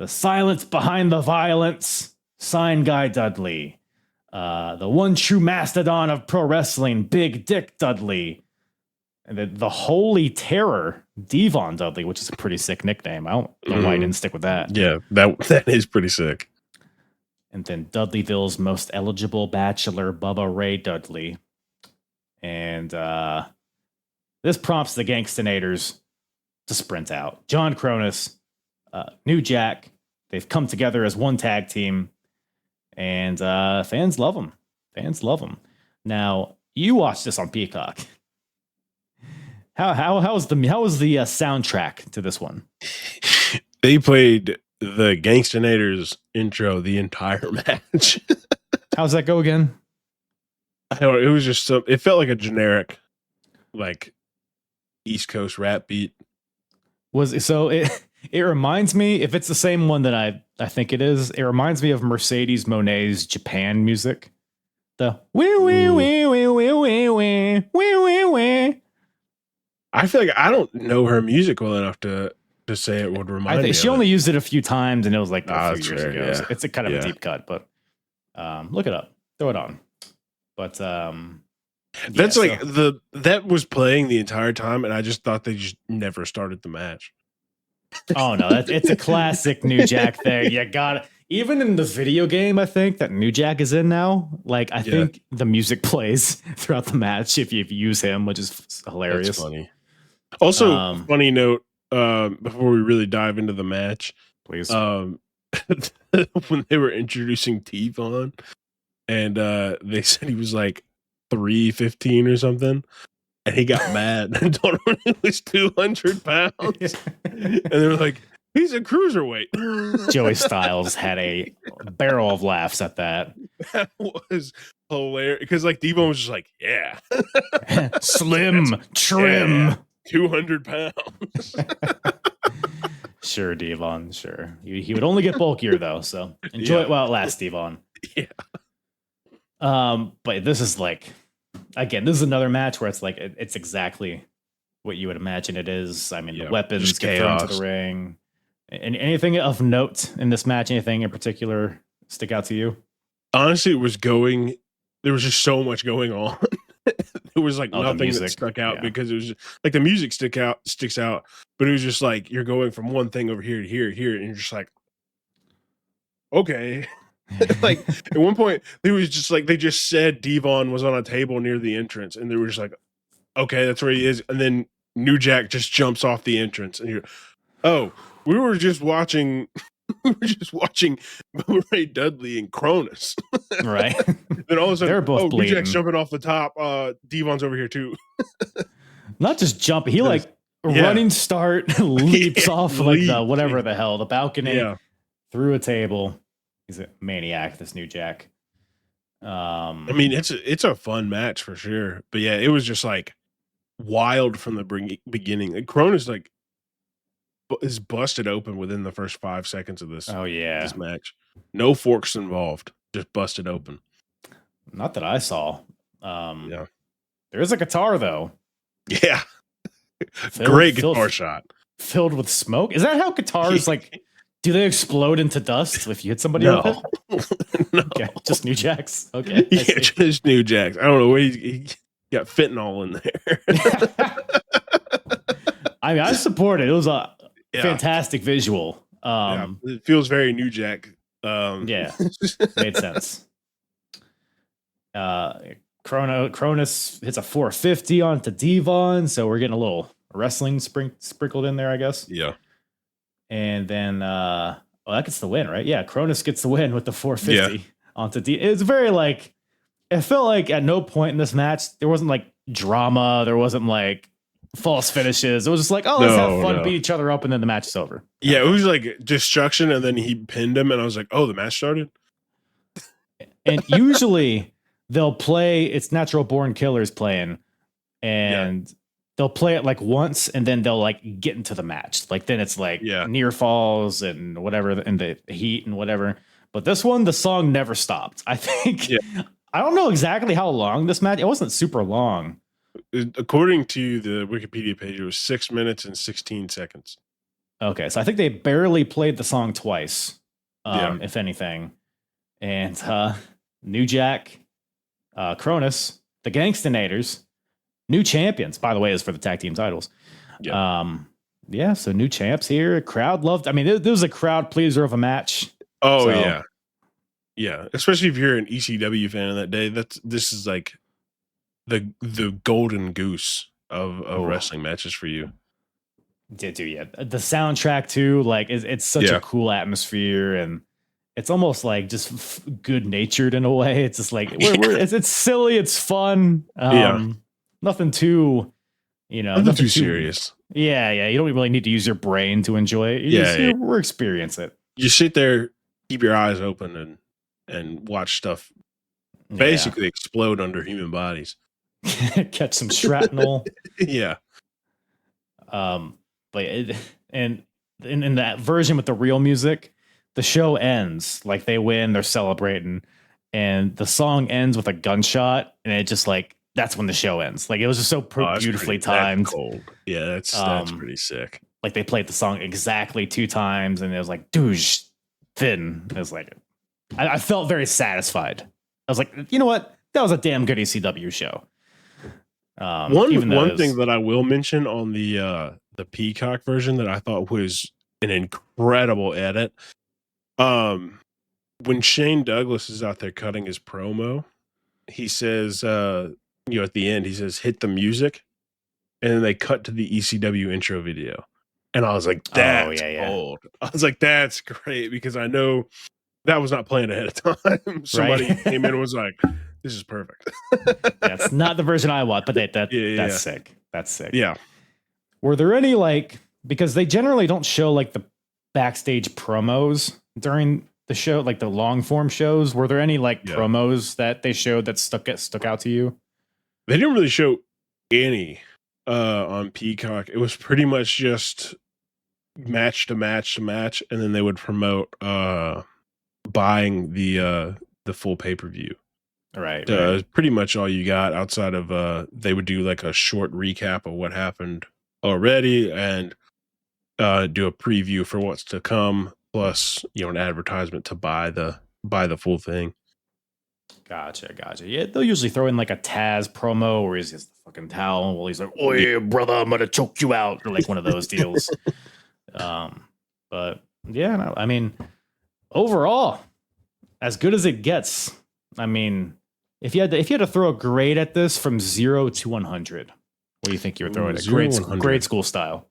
silence behind the violence, signed Guy Dudley. The one true mastodon of pro wrestling, Big Dick Dudley. And the Holy Terror, Devon Dudley, which is a pretty sick nickname. I don't know why I didn't stick with that. Yeah, that is pretty sick. And then Dudleyville's most eligible bachelor, Bubba Ray Dudley. And this prompts the Gangstanators to sprint out. John Cronus, New Jack, they've come together as one tag team. And fans love them. Now, you watched this on Peacock. How was the soundtrack to this one? They played the Gangstanators intro the entire match. How's that go again? I don't know. It was just it felt like a generic, like East Coast rap beat. It reminds me, if it's the same one that I think it is, it reminds me of Mercedes Monet's Japan music. The wee wee wee wee wee wee wee wee wee. I feel like I don't know her music well enough to say it would remind me. I think she only used it a few times, and it was like a few years fair, ago. yeah. So it's a kind of a deep cut, but look it up, throw it on. But that's that was playing the entire time, and I just thought they just never started the match. Oh no, it's a classic New Jack thing. You got it. Even in the video game, I think that New Jack is in now. Like I think the music plays throughout the match if you use him, which is hilarious. That's funny. Also, funny note, before we really dive into the match, please. When they were introducing T-Von, and they said he was like 315 or something, and he got mad and told him he was 200 pounds. And they were like, he's a cruiserweight. Joey Styles had a barrel of laughs at that. That was hilarious. Because like Devon was just like, yeah. Slim, trim. Yeah, 200 pounds. Sure, Devon, sure. He would only get bulkier though, so enjoy it while it lasts, Devon. Yeah. But this is like, again, this is another match where it's like it's exactly what you would imagine it is. I mean, the weapons get thrown to the ring. And anything of note in this match? Anything in particular stick out to you? Honestly, there was just so much going on. It was like nothing that stuck out because it was just, like the music sticks out, but it was just like you're going from one thing over here to here, and you're just like, okay. Like at one point, it was just like they just said Devon was on a table near the entrance, and they were just like, "Okay, that's where he is." And then New Jack just jumps off the entrance, and you're, "Oh, we were just watching." We were just watching Ray Dudley and Cronus. Right. Then all of a sudden, They're both New Jack's bleeding. jumping off the top. Devon's over here too. Not just jumping. He like running start leaps off like the whatever the hell, the balcony through a table. He's a maniac, this New Jack. I mean, it's a fun match for sure. But yeah, it was just like wild from the beginning. And Cronus like is busted open within the first 5 seconds of this. Oh yeah, this match. No forks involved. Just busted open. Not that I saw. There is a guitar though. Yeah. Great guitar shot. Filled with smoke. Is that how guitars like? Do they explode into dust if you hit somebody with it? No. Okay, just New Jacks. Okay. Yeah, just New Jacks. I don't know where he got fentanyl in there. I mean, I support it. It was a fantastic visual. It feels very New Jack. Yeah, made sense. Cronus hits a 450 onto Devon, so we're getting a little wrestling sprinkled in there, I guess. Yeah. And then, that gets the win, right? Yeah, Cronus gets the win with the 450 onto D. It's very like, it felt like at no point in this match there wasn't like drama, there wasn't like false finishes. It was just like, oh, let's have fun, beat each other up, and then the match is over. Yeah, it was like destruction, and then he pinned him, and I was like, oh, the match started. And usually they'll play It's Natural Born Killers playing, and they'll play it like once, and then they'll like get into the match. Like then it's like near falls and whatever, and the heat and whatever. But this one, the song never stopped. I think. I don't know exactly how long this match. It wasn't super long. According to the Wikipedia page, it was 6 minutes and 16 seconds. Okay, so I think they barely played the song twice, if anything. And New Jack, Cronus, the Gangstanators, new champions, by the way, is for the tag team titles. So new champs here. Crowd loved. I mean, there was a crowd pleaser of a match. Oh, so. Yeah. Especially if you're an ECW fan of that day. This is like the golden goose of wrestling matches for you. The soundtrack too, like it's such a cool atmosphere, and it's almost like just good natured in a way. It's just like it's silly, it's fun. Nothing too, nothing too serious. Yeah. You don't really need to use your brain to enjoy it. We're experience it. You sit there, keep your eyes open, and watch stuff basically explode under human bodies. Catch some shrapnel. But in that version with the real music, the show ends like they win, they're celebrating, and the song ends with a gunshot, and it just like that's when the show ends. Like it was just so beautifully timed. That's cold. Yeah, that's pretty sick. Like they played the song exactly 2 times, and it was like douche thin. It was like I felt very satisfied. I was like, you know what? That was a damn good ECW show. One thing that I will mention on the Peacock version that I thought was an incredible edit. When Shane Douglas is out there cutting his promo, he says, at the end, he says, "Hit the music," and then they cut to the ECW intro video, and I was like, "That's old." I was like, "That's great," because I know that was not planned ahead of time. Somebody came in and was like, "This is perfect." That's not the version I want, but that's sick. That's sick. Yeah. Were there any because they generally don't show like the backstage promos during the show, like the long form shows? Were there any promos that they showed that stuck out to you? They didn't really show any on Peacock. It was pretty much just match to match to match, and then they would promote buying the full pay-per-view. Right. Pretty much all you got outside of they would do like a short recap of what happened already and do a preview for what's to come, plus an advertisement to buy the full thing. Gotcha. Yeah, they'll usually throw in like a Taz promo where he's the fucking towel while he's like, "Oh yeah, brother, I'm gonna choke you out," or like one of those deals. But yeah, no, I mean, overall, as good as it gets. I mean, if you had to throw a grade at this from 0 to 100, what do you think you would throw it at? 0 to 100. Grade school style.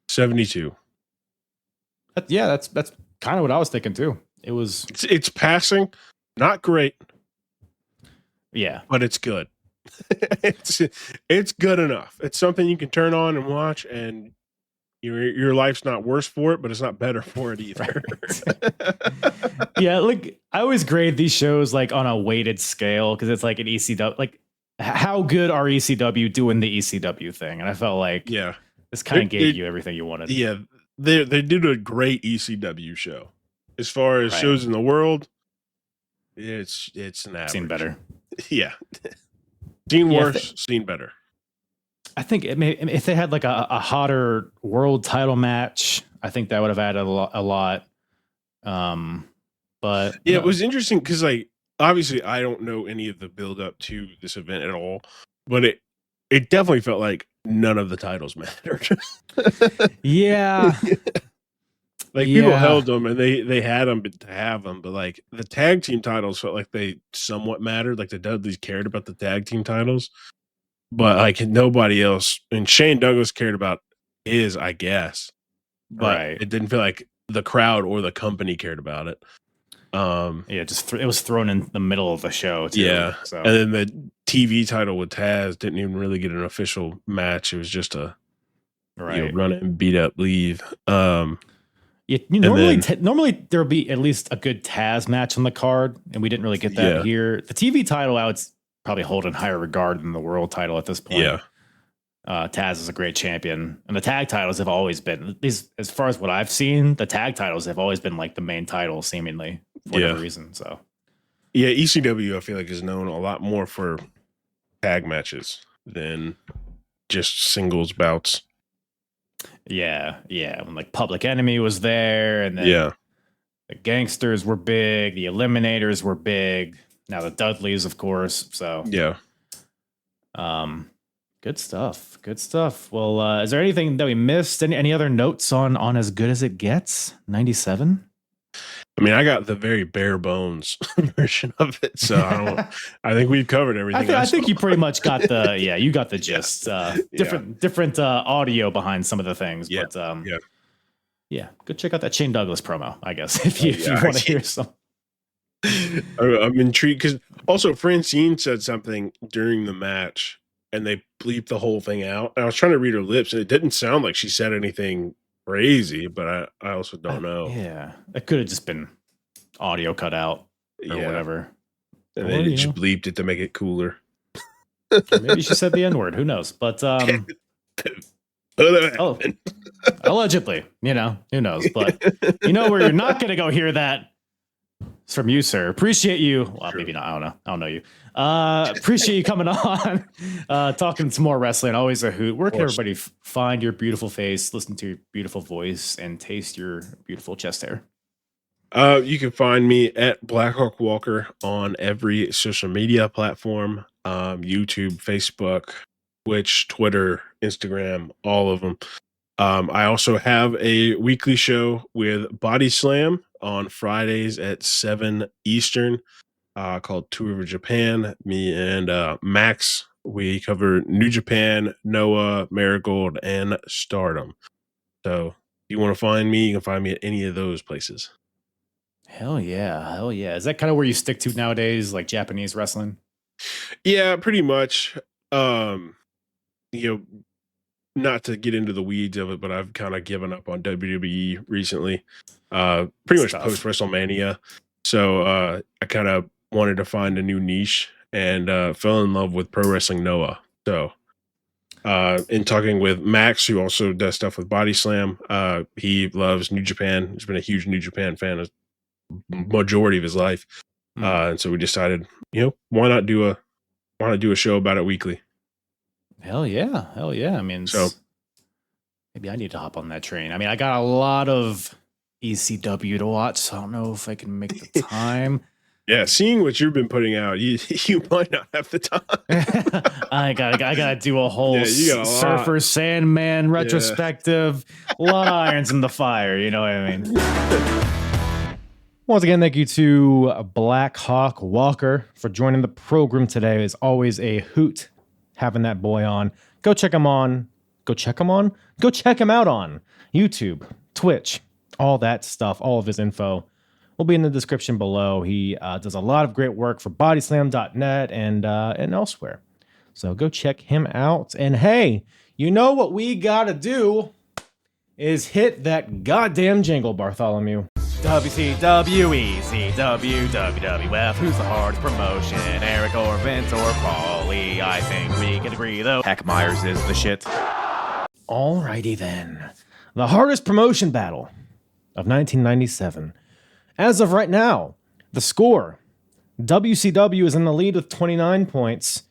72. That's kind of what I was thinking too. It was. It's passing, not great. Yeah, but it's good. it's good enough. It's something you can turn on and watch, and your life's not worse for it, but it's not better for it either. Yeah, like I always grade these shows like on a weighted scale because it's like an ECW. Like, how good are ECW doing the ECW thing? And I felt like this kind of gave you everything you wanted. Yeah, they did a great ECW show. As far as shows in the world, it's an average. Seen better. Yeah. Seen worse, seen better. I think if they had like a hotter world title match, I think that would have added a lot. But yeah, it was interesting because like obviously I don't know any of the build up to this event at all, but it definitely felt like none of the titles mattered. Yeah. Like people held them and they had them to have them, but like the tag team titles felt like they somewhat mattered. Like the Dudleys cared about the tag team titles, but like nobody else. And Shane Douglas cared about his, I guess, but it didn't feel like the crowd or the company cared about it. Just it was thrown in the middle of the show too. Yeah, so. And then the TV title with Taz didn't even really get an official match. It was just a run it and beat up, leave. Normally there'll be at least a good Taz match on the card, and we didn't really get that here. The TV title, I would probably hold in higher regard than the world title at this point. Yeah, Taz is a great champion, and the tag titles have always been as far as what I've seen, the tag titles have always been like the main title, seemingly for whatever reason. So, yeah, ECW I feel like is known a lot more for tag matches than just singles bouts. Yeah. When like Public Enemy was there, and then the Gangsters were big, the Eliminators were big. Now the Dudleys, of course. So good stuff. Well, is there anything that we missed? Any other notes on As Good as It Gets? 97. I mean, I got the very bare bones version of it, so I think we've covered everything. I think you pretty much got you got the gist. Different audio behind some of the things, but go check out that Shane Douglas promo, I guess, if you want to hear some. I'm intrigued because also Francine said something during the match, and they bleeped the whole thing out. And I was trying to read her lips, and it didn't sound like she said anything crazy, but I also don't know. It could have just been audio cut out or whatever, and then it just bleeped it to make it cooler. Maybe she said the N-word, who knows? But allegedly, who knows? But where you're not gonna go hear that. It's from you, sir. Appreciate you. Well, maybe not. I don't know you. Appreciate you coming on, talking some more wrestling. Always a hoot. Where can everybody find your beautiful face, listen to your beautiful voice, and taste your beautiful chest hair? You can find me at Blackhawk Walker on every social media platform, YouTube, Facebook, Twitch, Twitter, Instagram, all of them. I also have a weekly show with Body Slam on Fridays at 7 Eastern, called Tour of Japan. Me and Max, we cover New Japan, Noah, Marigold, and Stardom. So if you want to find me, you can find me at any of those places. Hell yeah. Is that kind of where you stick to nowadays, like Japanese wrestling? Yeah, pretty much. Not to get into the weeds of it, but I've kind of given up on WWE recently. Pretty much post WrestleMania. So I kind of wanted to find a new niche and fell in love with Pro Wrestling Noah. So in talking with Max, who also does stuff with Body Slam, he loves New Japan. He's been a huge New Japan fan a majority of his life. And so we decided, why not do a show about it weekly? Hell yeah. I mean, so maybe I need to hop on that train. I mean, I got a lot of ECW to watch, so I don't know if I can make the time. Yeah, seeing what you've been putting out, you might not have the time. I gotta do a whole You got a lot. Surfer Sandman retrospective. A lot of irons in the fire, you know what I mean? Once again, thank you to Blackhawk Walker for joining the program today. It's always a hoot having that boy on. Go check him out on YouTube, Twitch, all that stuff, all of his info will be in the description below. He does a lot of great work for bodyslam.net and elsewhere. So go check him out. And hey, you know what we gotta do is hit that goddamn jingle, Bartholomew. WCW, ECW, WWF, who's the hardest promotion? Eric or Vince or Paulie? I think we can agree, though. Heck, Myers is the shit. Alrighty then. The hardest promotion battle of 1997. As of right now, the score. WCW is in the lead with 29 points.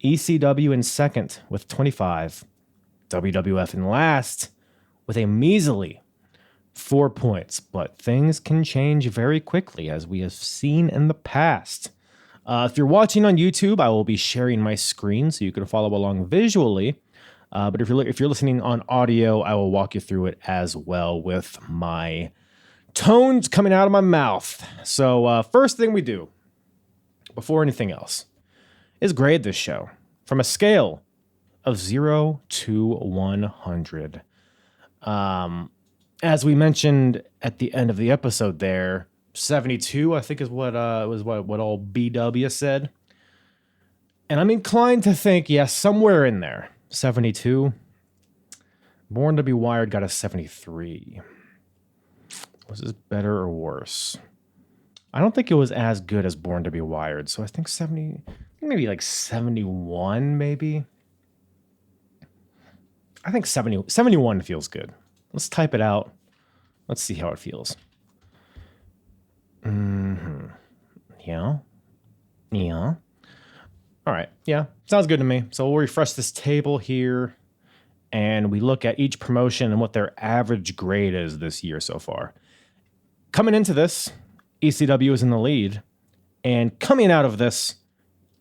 ECW in second with 25. WWF in last with a measly 4 points, but things can change very quickly, as we have seen in the past. If you're watching on YouTube, I will be sharing my screen so you can follow along visually. But if you're listening on audio, I will walk you through it as well with my tones coming out of my mouth. So first thing we do, before anything else, is grade this show from a scale of 0 to 100. As we mentioned at the end of the episode there, 72, I think is what old BW said. And I'm inclined to think, yes, somewhere in there. 72. Born to be Wired got a 73. Was this better or worse? I don't think it was as good as Born to be Wired. So I think 70, maybe like 71, maybe. I think 71 feels good. Let's type it out. Let's see how it feels. Yeah. All right. Yeah. Sounds good to me. So we'll refresh this table here. And we look at each promotion and what their average grade is this year so far. Coming into this, ECW is in the lead. And coming out of this,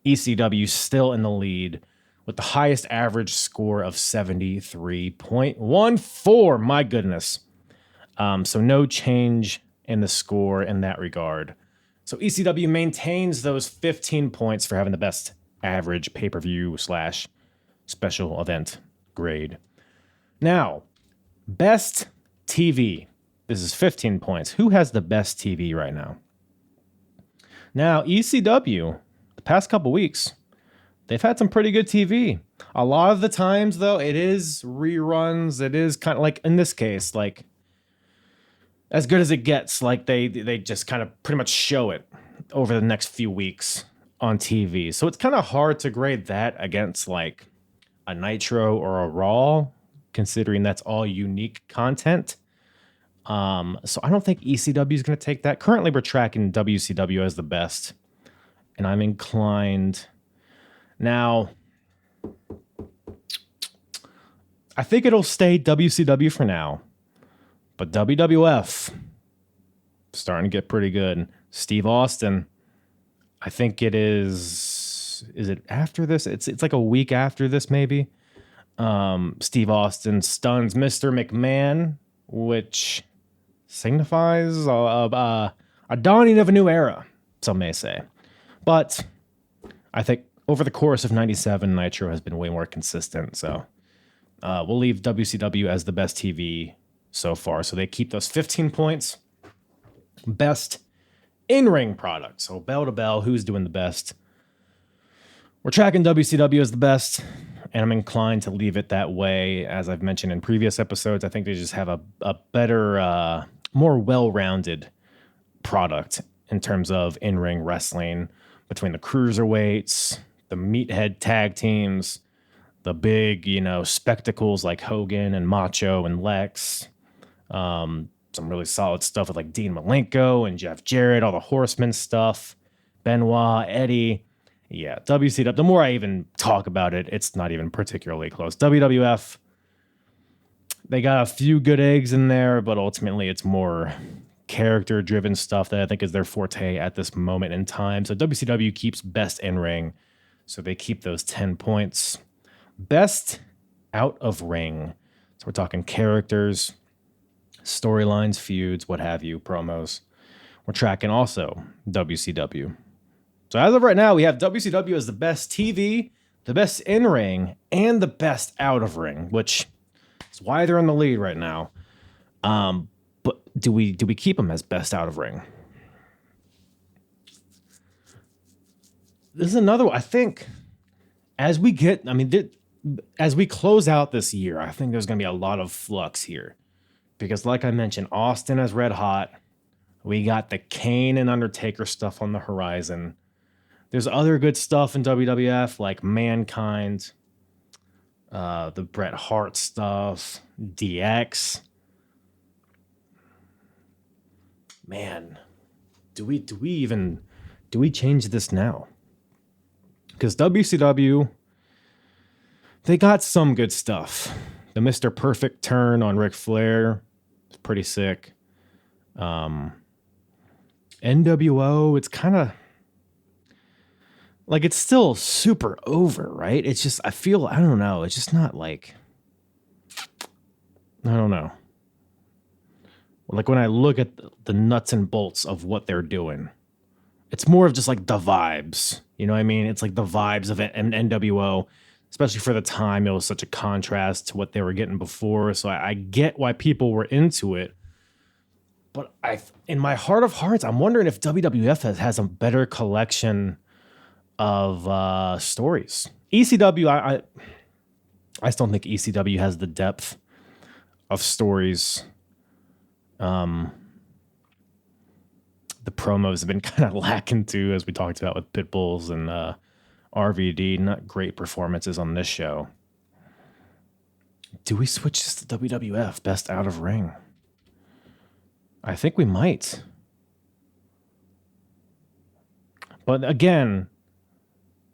ECW still in the lead with the highest average score of 73.14. My goodness. So no change in the score in that regard. So ECW maintains those 15 points for having the best average pay-per-view / special event grade. Now, best TV. This is 15 points. Who has the best TV right now? Now, ECW, the past couple weeks, they've had some pretty good TV. A lot of the times, though, it is reruns. It is kind of like, in this case, like, as good as it gets. Like, they just kind of pretty much show it over the next few weeks on TV. So it's kind of hard to grade that against, like, a Nitro or a Raw, considering that's all unique content. So I don't think ECW is going to take that. Currently, we're tracking WCW as the best, and I'm inclined. Now, I think it'll stay WCW for now, but WWF starting to get pretty good. Steve Austin, I think it is it after this? It's like a week after this, maybe. Steve Austin stuns Mr. McMahon, which signifies a dawning of a new era, some may say. But I think over the course of 97, Nitro has been way more consistent. So we'll leave WCW as the best TV so far. So they keep those 15 points. Best in-ring product. So bell to bell, who's doing the best? We're tracking WCW as the best, and I'm inclined to leave it that way. As I've mentioned in previous episodes, I think they just have a better, more well-rounded product in terms of in-ring wrestling between the cruiserweights, the meathead tag teams, the big, spectacles like Hogan and Macho and Lex. Some really solid stuff with like Dean Malenko and Jeff Jarrett, all the Horsemen stuff, Benoit, Eddie. Yeah, WCW, the more I even talk about it, it's not even particularly close. WWF, they got a few good eggs in there, but ultimately it's more character-driven stuff that I think is their forte at this moment in time. So WCW keeps best in ring, so they keep those 10 points. Best out of ring. So we're talking characters, storylines, feuds, what have you, promos. We're tracking also WCW. So as of right now, we have WCW as the best TV, the best in-ring, and the best out of ring, which is why they're in the lead right now. But do we keep them as best out of ring? This is another one. I think as we close out this year, I think there's going to be a lot of flux here. Because like I mentioned, Austin is red hot. We got the Kane and Undertaker stuff on the horizon. There's other good stuff in WWF like Mankind, the Bret Hart stuff, DX. Man, do we change this now? Because WCW, they got some good stuff. The Mr. Perfect turn on Ric Flair is pretty sick. NWO, it's kind of like it's still super over, right? It's just I don't know. It's just not like I don't know. Like when I look at the nuts and bolts of what they're doing, it's more of just like the vibes. You know what I mean? It's like the vibes of an NWO, especially for the time. It was such a contrast to what they were getting before. So I get why people were into it. But in my heart of hearts, I'm wondering if WWF has a better collection of stories. ECW, I still think ECW has the depth of stories. The promos have been kind of lacking too, as we talked about with Pitbulls and RVD. Not great performances on this show. Do we switch this to WWF? Best out of ring? I think we might. But again,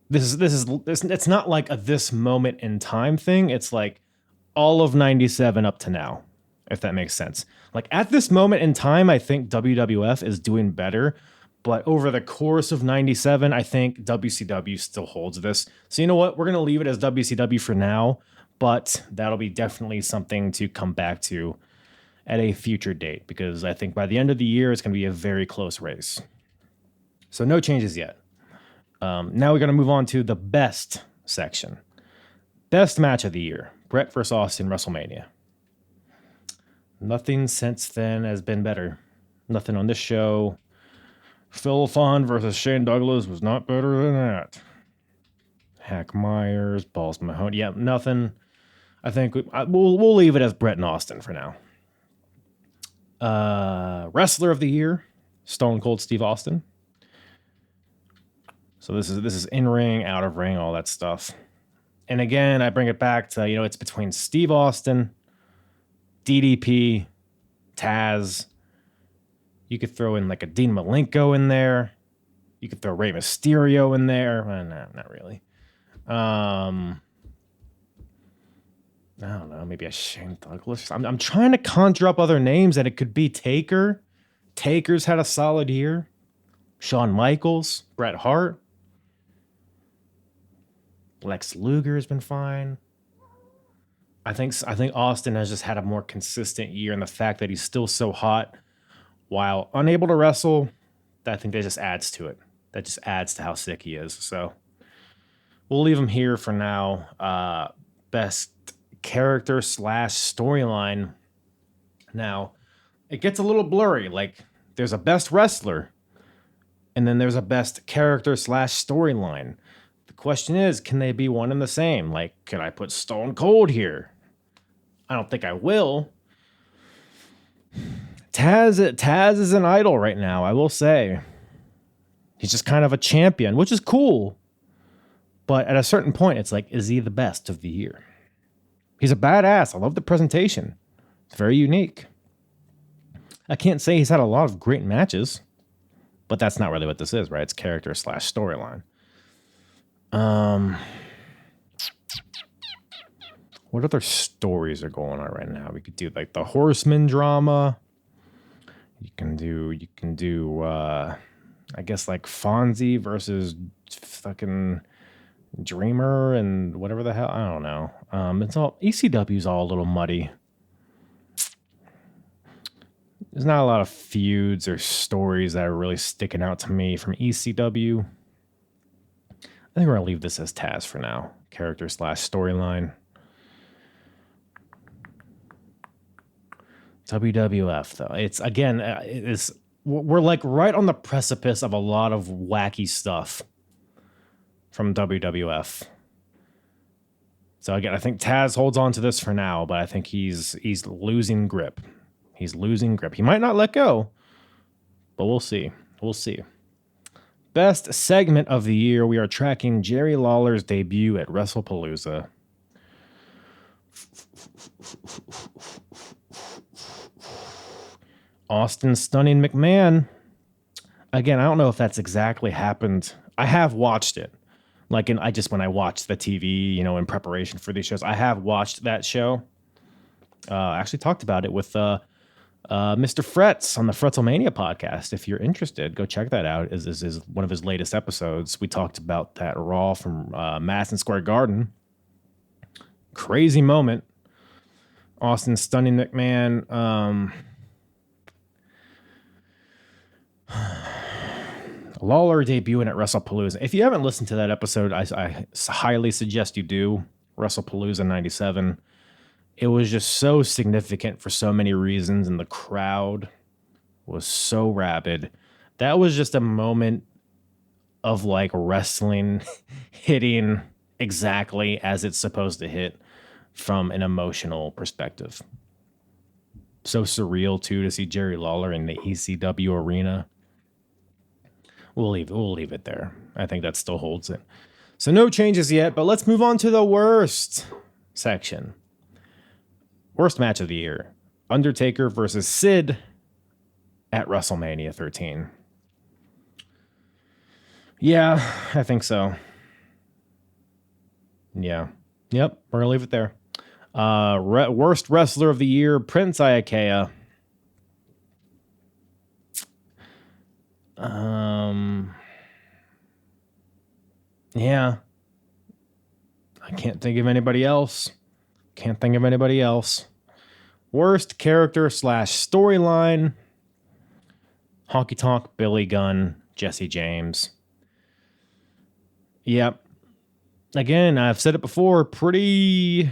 this is it's not like a this moment in time thing. It's like all of 97 up to now, if that makes sense. Like at this moment in time, I think WWF is doing better. But over the course of 97, I think WCW still holds this. So you know what? We're going to leave it as WCW for now. But that'll be definitely something to come back to at a future date, because I think by the end of the year, it's going to be a very close race. So no changes yet. Now we're going to move on to the best section. Best match of the year. Bret vs. Austin, WrestleMania. Nothing since then has been better. Nothing on this show. Phil Fon versus Shane Douglas was not better than that. Hack Myers, Balls Mahoney. Yeah, nothing. I think we'll leave it as Bret and Austin for now. Wrestler of the year, Stone Cold Steve Austin. So this is in ring, out of ring, all that stuff. And again, I bring it back to, it's between Steve Austin, DDP, Taz. You could throw in like a Dean Malenko in there. You could throw Rey Mysterio in there. Well, no, not really. I don't know, maybe a Shane Douglas. I'm trying to conjure up other names, and it could be Taker. Taker's had a solid year. Shawn Michaels, Bret Hart. Lex Luger has been fine. I think Austin has just had a more consistent year, and the fact that he's still so hot while unable to wrestle, I think that just adds to it. That just adds to how sick he is. So we'll leave him here for now. Best character / storyline. Now, it gets a little blurry. Like, there's a best wrestler, and then there's a best character / storyline. The question is, can they be one and the same? Like, can I put Stone Cold here? I don't think I will. Taz is an idol right now, I will say. He's just kind of a champion, which is cool. But at a certain point, it's like, is he the best of the year? He's a badass. I love the presentation. It's very unique. I can't say he's had a lot of great matches, but that's not really what this is, right? It's character / storyline. What other stories are going on right now? We could do like the Horseman drama. You can can do? You can do, I guess, like Fonzie versus fucking Dreamer and whatever the hell. I don't know. It's all ECW's all a little muddy. There's not a lot of feuds or stories that are really sticking out to me from ECW. I think we're gonna leave this as Taz for now. Character / storyline. WWF though, it's again, we're like right on the precipice of a lot of wacky stuff from WWF. So again, I think Taz holds on to this for now, but I think he's losing grip. He's losing grip. He might not let go, but we'll see. We'll see. Best segment of the year, we are tracking Jerry Lawler's debut at WrestlePalooza. Austin Stunning McMahon. Again, I don't know if that's exactly happened. I have watched it. When I watched the TV, in preparation for these shows, I have watched that show. Actually talked about it with Mr. Fretz on the Fretzelmania podcast. If you're interested, go check that out. Is one of his latest episodes. We talked about that Raw from Madison Square Garden. Crazy moment. Austin Stunning McMahon. Lawler debuting at WrestlePalooza. If you haven't listened to that episode, I highly suggest you do. WrestlePalooza 97. It was just so significant for so many reasons, and the crowd was so rabid. That was just a moment of wrestling hitting exactly as it's supposed to hit from an emotional perspective. So surreal too to see Jerry Lawler in the ECW arena. We'll leave it there. I think that still holds it. So no changes yet, but let's move on to the worst section. Worst match of the year. Undertaker versus Sid at WrestleMania 13. Yeah, I think so. Yeah. Yep, we're going to leave it there. Worst wrestler of the year, Prince Iaukea. Yeah. I can't think of anybody else. Worst character / storyline. Honky Tonk, Billy Gunn, Jesse James. Yep. Again, I've said it before, the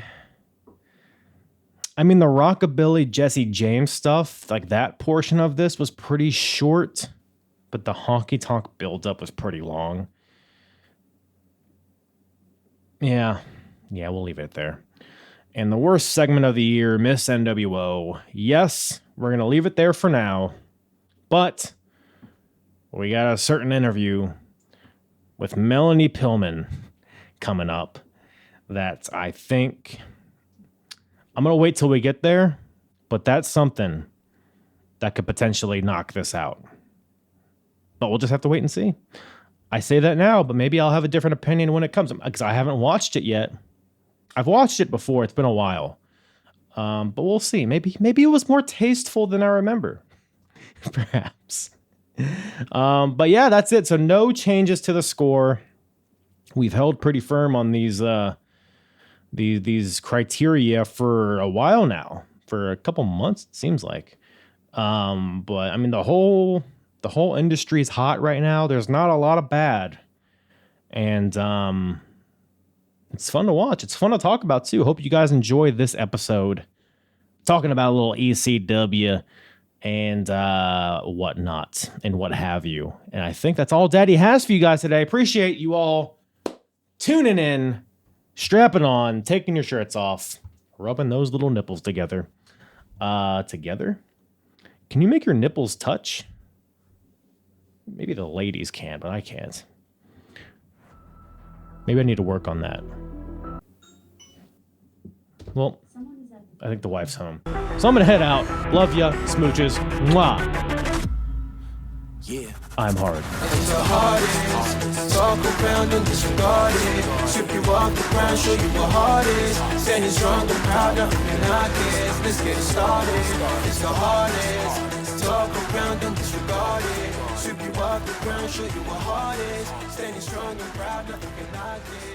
Rockabilly Jesse James stuff, that portion of this was pretty short, but the Honky Tonk buildup was pretty long. Yeah, we'll leave it there. And the worst segment of the year, Miss NWO. Yes, we're going to leave it there for now, but we got a certain interview with Melanie Pillman coming up that I think I'm going to wait till we get there, but that's something that could potentially knock this out. But we'll just have to wait and see. I say that now, but maybe I'll have a different opinion when it comes, because I haven't watched it yet. I've watched it before. It's been a while. But we'll see. Maybe it was more tasteful than I remember. Perhaps. But yeah, that's it. So no changes to the score. We've held pretty firm on these criteria for a while now, for a couple months, it seems like. But the whole industry is hot right now. There's not a lot of bad, and it's fun to watch. It's fun to talk about too. Hope you guys enjoy this episode, talking about a little ECW and whatnot and what have you. And I think that's all Daddy has for you guys today. Appreciate you all tuning in, strapping on, taking your shirts off, rubbing those little nipples together. Together? Can you make your nipples touch? Maybe the ladies can, but I can't. Maybe I need to work on that. Well, I think the wife's home. So I'm going to head out. Love ya. Smooches. Mwah. Yeah. I'm hard. It's the hardest. Talk around and disregard it. Strip you off the ground, show you what hard is. Standing strong and proud, nothing can knock it. Let's get it started. It's the hardest. Talk around and disregard it. Sweep you off the ground, show you what heart is. Standing strong and proud, nothing can knock it.